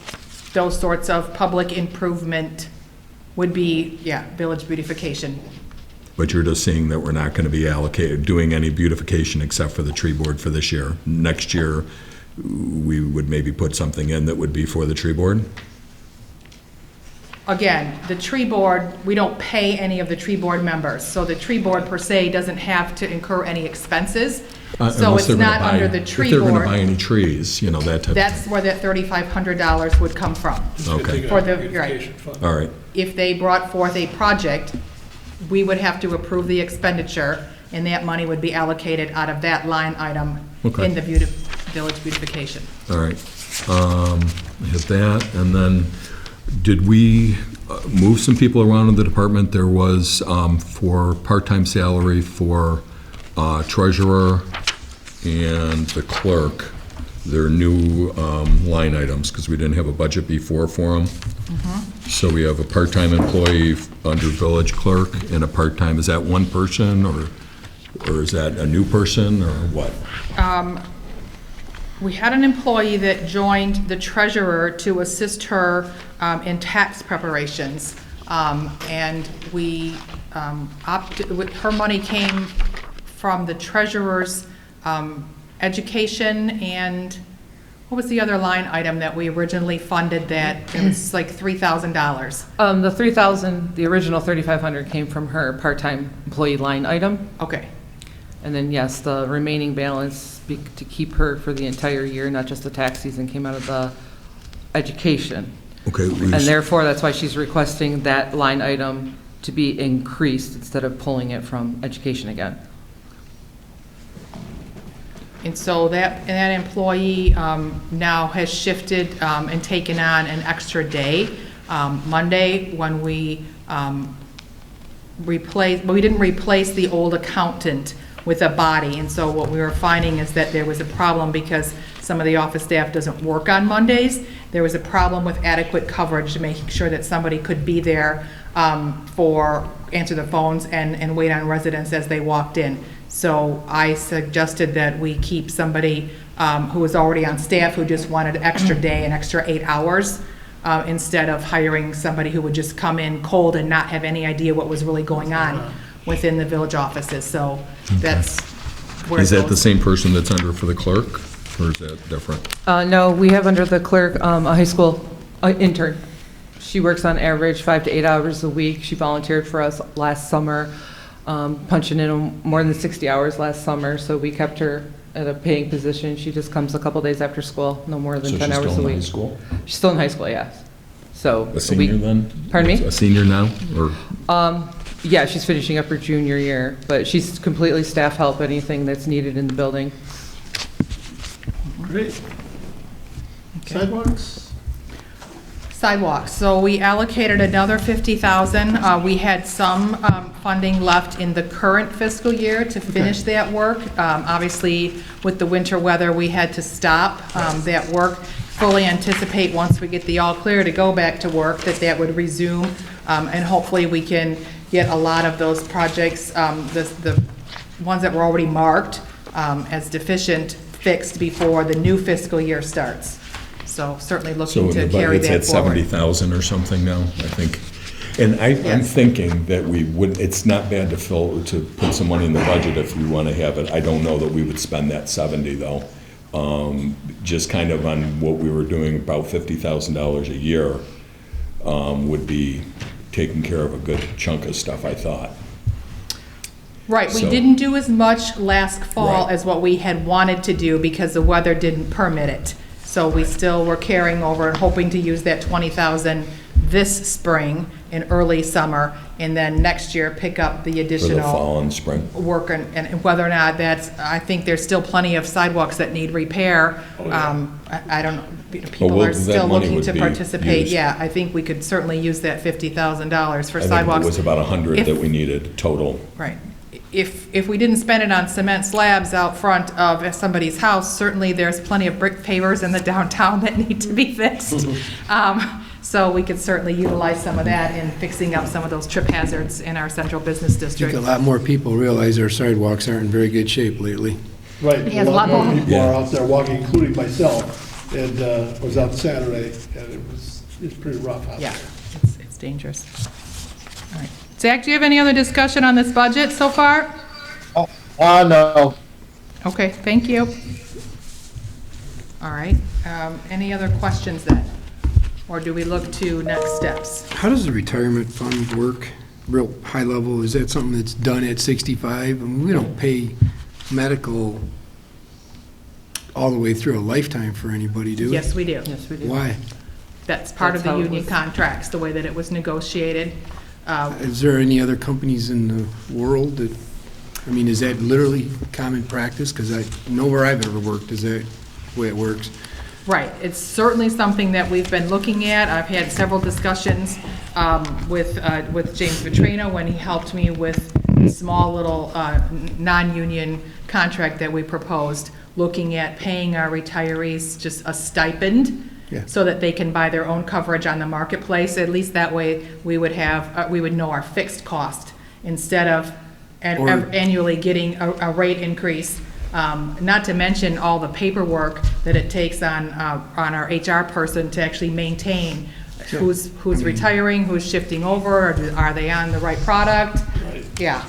those sorts of public improvement would be, yeah, village beautification. But you're just seeing that we're not going to be doing any beautification except for the tree board for this year. Next year, we would maybe put something in that would be for the tree board? Again, the tree board, we don't pay any of the tree board members, so the tree board per se doesn't have to incur any expenses. So Unless it's they're gonna not buy- under the tree If they're going to board. buy any trees, you know, that type of That's thing. where that $3,500 would come from. Okay, For the, right. all right. If they brought forth a project, we would have to approve the expenditure, and that money would be allocated out of that line item Okay. in the village beautification. All right. I have that, and then, did we move some people around in the department? There was, for part-time salary for treasurer and the clerk, there are new line items, because we didn't have a budget before for them. So we have a part-time employee under village clerk, and a part-time, is that one person, or is that a new person, or what? We had an employee that joined the treasurer to assist her in tax preparations. And we her money came from the treasurer's education, and what was the other line item that we originally funded that, it was like $3,000? The 3,000, the original 3,500 came from her part-time employee line item. Okay. And then, yes, the remaining balance to keep her for the entire year, not just the tax season, came out of the education. Okay. And therefore, that's why she's requesting that line item to be increased instead of pulling it from education again. And so that employee now has shifted and taken on an extra day. Monday, when we we didn't replace the old accountant with a body. And so what we were finding is that there was a problem because some of the office staff doesn't work on Mondays. There was a problem with adequate coverage, making sure that somebody could be there answer the phones and wait on residents as they walked in. So I suggested that we keep somebody who was already on staff who just wanted an extra day, an extra 8 hours, instead of hiring somebody who would just come in cold and not have any idea what was really going on within the village offices. So that's where Is it that the goes. same person that's under for the clerk, or is that different? No, we have under the clerk a high school intern. She works on average 5 to 8 hours a week. She volunteered for us last summer, punching in more than 60 hours last summer, so we kept her at a paying position. She just comes a couple days after school, no more than 10 hours a week. School? She's still in high school, yes. So A senior then? Pardon me? A senior now, or? Yeah, she's finishing up her junior year, but she's completely staff help, anything that's needed in the building. Great. Sidewalks? Sidewalks, so we allocated another $50,000. We had some funding left in the current fiscal year to finish that work. Obviously, with the winter weather, we had to stop that work. Fully anticipate once we get the all clear to go back to work, that would resume, and hopefully we can get a lot of those projects, the ones that were already marked as deficient, fixed before the new fiscal year starts. So certainly So looking in to the carry budget's that at forward. 70,000 or something now, I think. And I'm Yes. thinking that we would, it's not bad to put some money in the budget if we want to have it. I don't know that we would spend that 70 though. Just kind of on what we were doing, about $50,000 a year would be taking care of a good chunk of stuff, I thought. Right, we So- didn't do as much last fall Right. as what we had wanted to do because the weather didn't permit it. So we still were carrying over and hoping to use that 20,000 this spring in early summer, and then next year pick up the For the additional fall and spring. work, and whether or not that's, I think there's still plenty of sidewalks that need repair. I don't know, people well, are that still money looking would to be participate. used. Yeah, I think we could certainly use that $50,000 for I think sidewalks. it was about 100 If- that we needed total. Right. If we didn't spend it on cement slabs out front of somebody's house, certainly there's plenty of brick pavers in the downtown that need to be fixed. So we could certainly utilize some of that in fixing up some of those trip hazards in our central business I think district. a lot more people realize our sidewalks aren't in very good shape lately. Right. He has a lot more. People are out there walking, including myself, and I was out Saturday, and it's pretty rough out Yeah, there. it's dangerous. All right. Zach, do you have any other discussion on this budget so far? No. Okay, thank you. All right, any other questions then? Or do we look to next steps? How does the retirement fund work? Real high level, is that something that's done at 65? I mean, we don't pay medical all the way through a lifetime for anybody, do we? Yes, we do. Yes, we do. Why? That's part of That's the how it union was. contracts, the way that it was negotiated. Is there any other companies in the world that, I mean, is that literally common practice? Because nowhere I've ever worked is that the way it works. Right, it's certainly something that we've been looking at. I've had several discussions with James Vitrino when he helped me with a small little non-union contract that we proposed, looking at paying our retirees just a stipend Yeah. so that they can buy their own coverage on the marketplace. At least that way, we would have, we would know our fixed cost instead of Or- annually getting a rate increase. Not to mention all the paperwork that it takes on our HR person to actually maintain who's retiring, who's shifting over, are they on the right product? Right. Yeah,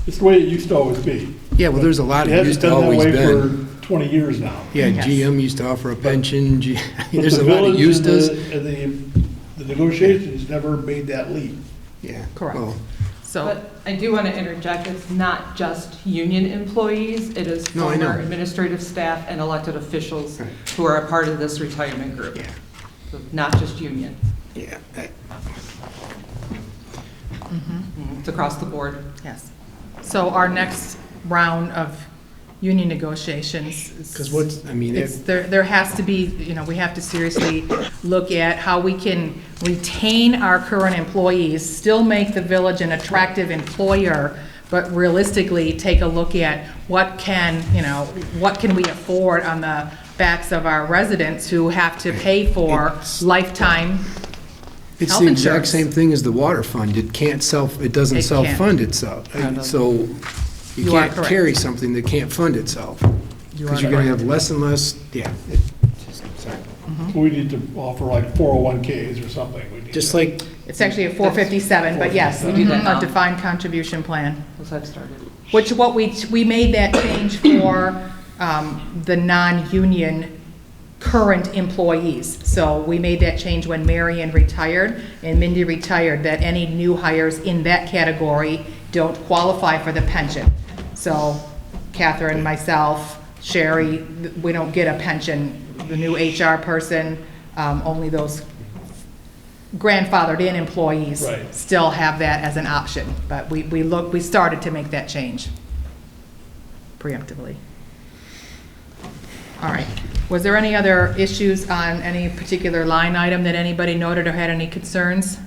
It's the way it used to always be. Yeah, well, there's a lot It of hasn't used to been that always way been. for 20 years now. Yeah, Yes. GM used to offer a pension, But there's the a lot of village used and to. the negotiations never made that leap. Yeah. correct. Well, So, But I do want to interject, it's not just union employees, it is No, I know. former administrative staff and elected officials Right. who are a part of this retirement group. Yeah. So not just union, yeah, it's across the board. yes. So our next round of union negotiations. because what's, I mean, It's, there has to be, we have to seriously look at how we can retain our current employees, still make the village an attractive employer, but realistically take a look at what can we afford on the backs of our residents who have to pay for It's- lifetime it's health the exact insurance. same thing as the water fund. It doesn't It can't. self-fund itself. No, no. So you You are can't correct. carry something that can't fund itself. You Because are you're going to correct. have less and less, sorry. We need to offer like 401Ks or something. We need Just to- like, It's actually a 457, but yes, We do that now. a defined contribution plan. Once I've started. Which we made that change for the non-union current employees. So we made that change when Marion retired and Mindy retired, that any new hires in that category don't qualify for the pension. So Catherine, myself, Sherry, we don't get a pension. The new HR person, only those grandfathered in employees Right. still have that as an option. But we started to make that change preemptively. All right. Was there any other issues on any particular line item that anybody noted or had any concerns?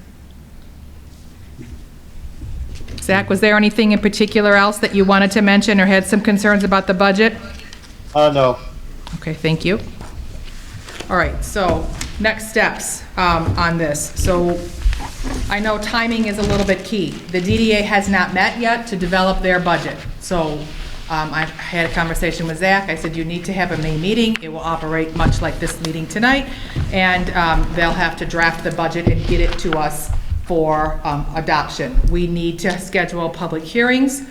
Zach, was there anything in particular else that you wanted to mention or had some concerns about the budget? No. Okay, thank you. All right, so next steps on this. So I know timing is a little bit key. The DDA has not met yet to develop their budget. So I had a conversation with Zach. I said, you need to have a May meeting. It will operate much like this meeting tonight. And they'll have to draft the budget and get it to us for adoption. We need to schedule public hearings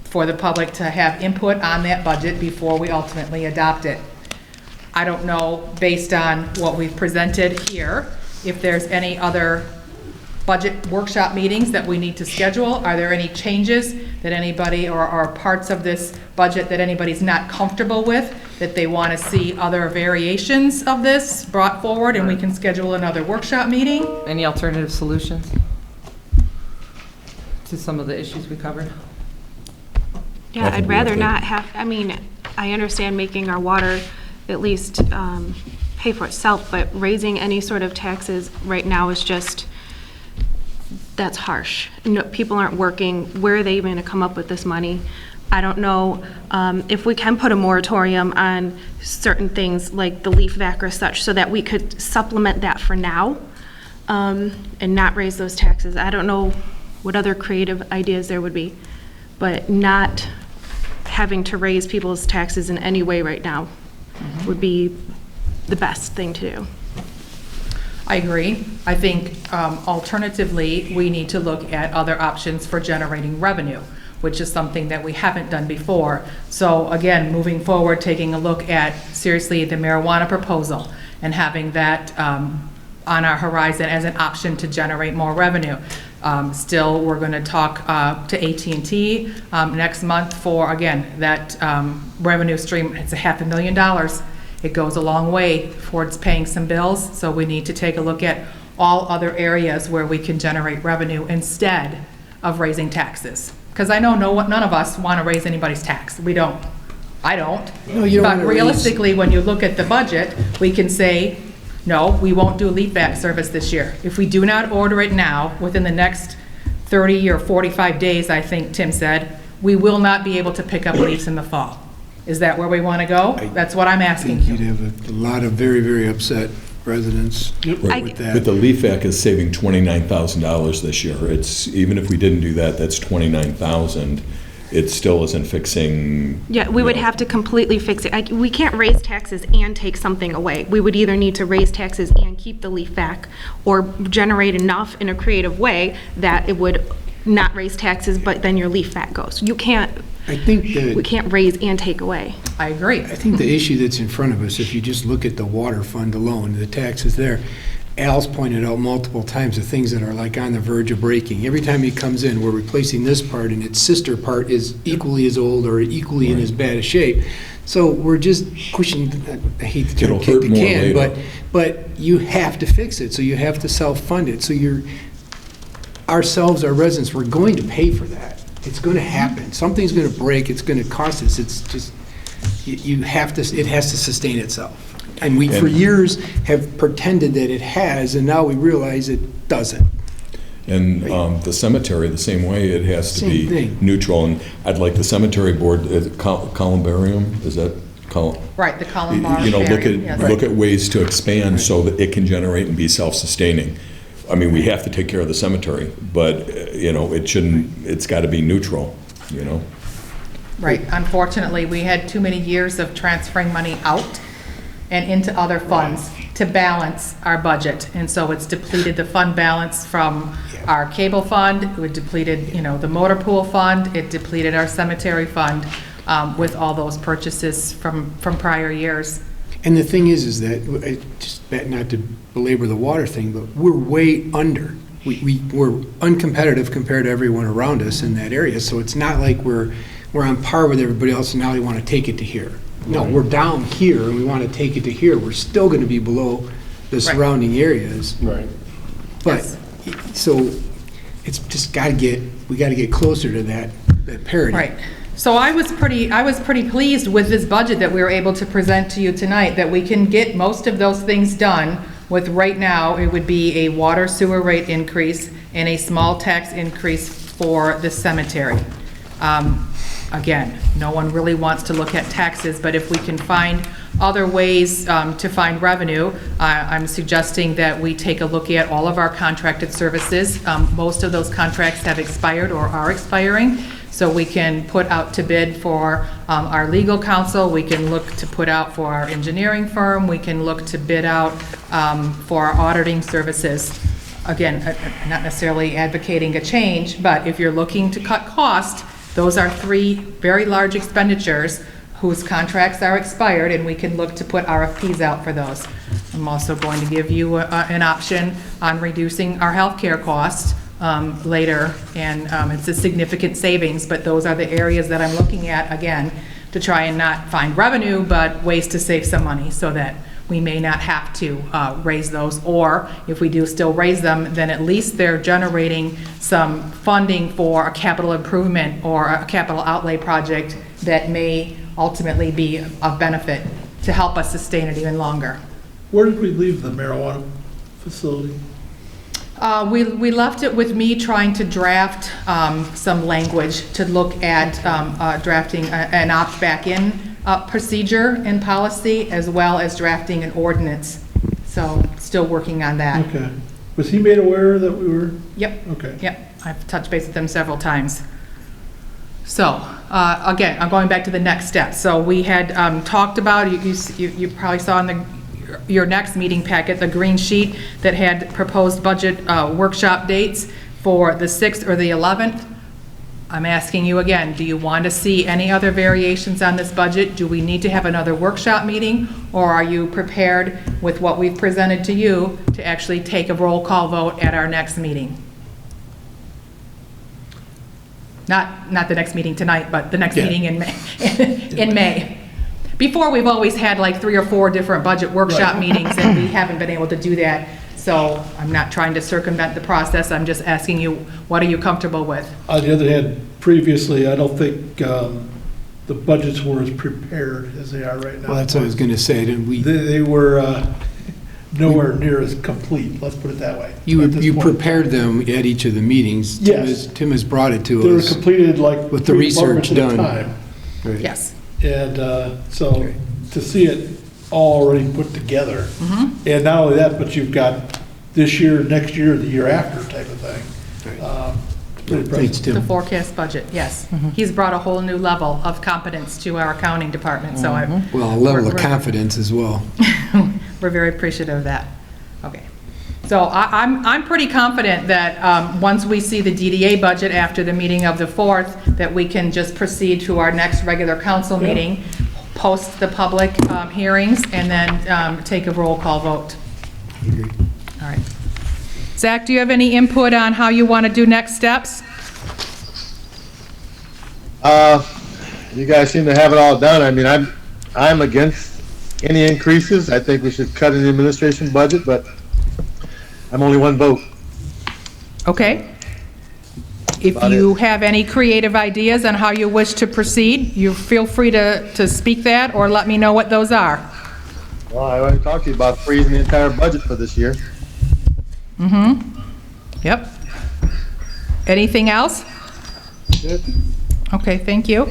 for the public to have input on that budget before we ultimately adopt it. I don't know, based on what we've presented here, if there's any other budget workshop meetings that we need to schedule. Are there any changes that anybody, or parts of this budget that anybody's not comfortable with, that they want to see other variations of this brought forward, and we can schedule another workshop meeting? Any alternative solutions to some of the issues we covered? Yeah, Nothing I'd rather with it. not have, I understand making our water at least pay for itself, but raising any sort of taxes right now is just, that's harsh. No, people aren't working. Where are they even going to come up with this money? I don't know if we can put a moratorium on certain things like the leaf vac or such, so that we could supplement that for now and not raise those taxes. I don't know what other creative ideas there would be, but not having to raise people's taxes in any way right now would be the best thing to do. I agree. I think alternatively, we need to look at other options for generating revenue, which is something that we haven't done before. So again, moving forward, taking a look at seriously the marijuana proposal and having that on our horizon as an option to generate more revenue. Still, we're going to talk to AT&T next month for, again, that revenue stream. It's $500,000. It goes a long way towards paying some bills, so we need to take a look at all other areas where we can generate revenue instead of raising taxes. Because I know none of us want to raise anybody's tax. We don't. I don't. No, you don't But wanna raise- realistically, when you look at the budget, we can say, no, we won't do leaf back service this year. If we do not order it now, within the next 30 or 45 days, I think Tim said, we will not be able to pick up leaves in the fall. Is that where we want to go? That's what I'm I asking think you'd you. have a lot of very, very upset residents Right. with But that. the leaf vac is saving $29,000 this year. It's, even if we didn't do that, that's $29,000. It still isn't fixing. Yeah, we would have to completely fix it. We can't raise taxes and take something away. We would either need to raise taxes and keep the leaf back, or generate enough in a creative way that it would not raise taxes, but then your leaf back goes. You can't, I think we that, can't raise and take away. I agree. I think the issue that's in front of us, if you just look at the water fund alone, the taxes there, Al's pointed out multiple times the things that are like on the verge of breaking. Every time he comes in, we're replacing this part, and its sister part is equally as old or equally in as bad a shape. So we're just pushing, I hate the term It'll kick hurt the more can, later. but you have to fix it, so you have to self-fund it. So ourselves, our residents, we're going to pay for that. It's going to happen. Something's going to break, it's going to cost us. It's just, you have to, it has to sustain itself. And we, for years, have pretended that it has, and now we realize it doesn't. And the cemetery, the same way, it has to Same be thing. neutral. And I'd like the cemetery board, columbarium, is that? Right, the columbarium. You know, yes. look at ways to expand so that it can generate and be self-sustaining. I mean, we have to take care of the cemetery, but, you know, it shouldn't, it's got to be neutral, you know? Right. Unfortunately, we had too many years of transferring money out and into other funds to balance our budget. And so it's depleted the fund balance from our cable fund, it depleted, you know, the motor pool fund, it depleted our cemetery fund with all those purchases from prior years. And the thing is that, just not to belabor the water thing, but we're way under. We're uncompetitive compared to everyone around us in that area, so it's not like we're on par with everybody else and now we want to take it to here. No, we're down here and we want to take it to here. We're still going to be below the surrounding areas. Right. But, so, it's just we got to get closer to that parity. Right. So I was pretty pleased with this budget that we were able to present to you tonight, that we can get most of those things done with, right now, it would be a water sewer rate increase and a small tax increase for the cemetery. Again, no one really wants to look at taxes, but if we can find other ways to find revenue, I'm suggesting that we take a look at all of our contracted services. Most of those contracts have expired or are expiring, so we can put out to bid for our legal counsel, we can look to put out for our engineering firm, we can look to bid out for our auditing services. Again, not necessarily advocating a change, but if you're looking to cut cost, those are three very large expenditures whose contracts are expired, and we can look to put RFPs out for those. I'm also going to give you an option on reducing our healthcare costs later, and it's a significant savings, but those are the areas that I'm looking at, again, to try and not find revenue, but ways to save some money so that we may not have to raise those, or if we do still raise them, then at least they're generating some funding for a capital improvement or a capital outlay project that may ultimately be of benefit to help us sustain it even longer. Where did we leave the marijuana facility? We left it with me trying to draft some language to look at drafting an opt-back-in procedure and policy, as well as drafting an ordinance. So still working on that. Okay. Was he made aware that we were? Yep. Okay. Yep. I've touched base with them several times. So, again, I'm going back to the next step. So we had talked about, you probably saw in the your next meeting packet, the green sheet that had proposed budget workshop dates for the 6th or the 11th. I'm asking you again, do you want to see any other variations on this budget? Do we need to have another workshop meeting? Or are you prepared with what we've presented to you to actually take a roll call vote at our next meeting? Not the next meeting tonight, but the next meeting in May. In May. Before, we've always had like 3 or 4 different budget workshop meetings, and we haven't been able to do that. So I'm not trying to circumvent the process. I'm just asking you, what are you comfortable with? On the other hand, previously, I don't think the budgets were as prepared as they are right now. Well, that's what I was going to say, didn't we? They were nowhere near as complete, let's put it that way. You at this point. prepared them at each of the meetings. Yes. Tim has brought it to They were us. completed like With the 3 departments research at a done. time. Right. Yes. And so to see it all already put together, and not only that, but you've got this year, next year, the year after type of thing. Pretty Thanks, impressive. Tim. The forecast budget, yes. He's brought a whole new level of competence to our accounting department, so I'm. Well, a level of we're- confidence as well. We're very appreciative of that. Okay. So I'm pretty confident that once we see the DDA budget after the meeting of the 4th, that we can just proceed to our next regular council meeting, post the public hearings, and then take a roll call vote. All right. Zach, do you have any input on how you want to do next steps? You guys seem to have it all done. I mean, I'm against any increases. I think we should cut in the administration budget, but I'm only one vote. Okay. If About you have any creative ideas on how you wish to proceed, you feel free to speak that or let me know what those are. Well, I already talked to you about freezing the entire budget for this year. Yep. Anything else? Good. Okay, thank you.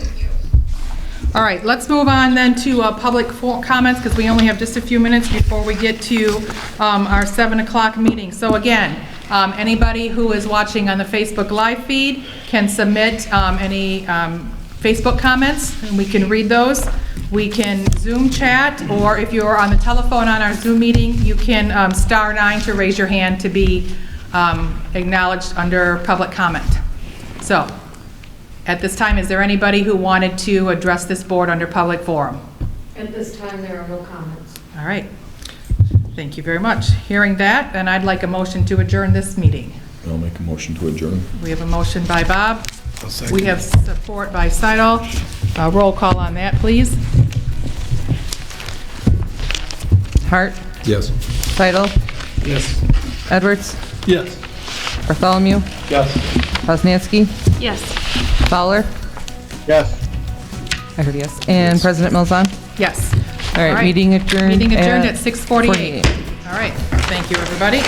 All right, let's move on then to public comments, because we only have just a few minutes before we get to our 7 o'clock meeting. So again, anybody who is watching on the Facebook Live feed can submit any Facebook comments, and we can read those. We can Zoom chat, or if you're on the telephone on our Zoom meeting, you can *9 to raise your hand to be acknowledged under public comment. So, at this time, is there anybody who wanted to address this board under public forum? At this time, there are no comments. All right. Thank you very much. Hearing that, then I'd like a motion to adjourn this meeting. I'll make a motion to adjourn. We have a motion by Bob. We have support by Seidel. Roll call on that, please. Hart, Yes. Seidel, Yes. Edwards, Yes. Bartholomew, Yes. Poznanski, Yes. Fowler, Yes. I heard yes, and President Milzon. Yes. All right, meeting adjourned Meeting adjourned at at 6:48. All right. Thank you, everybody.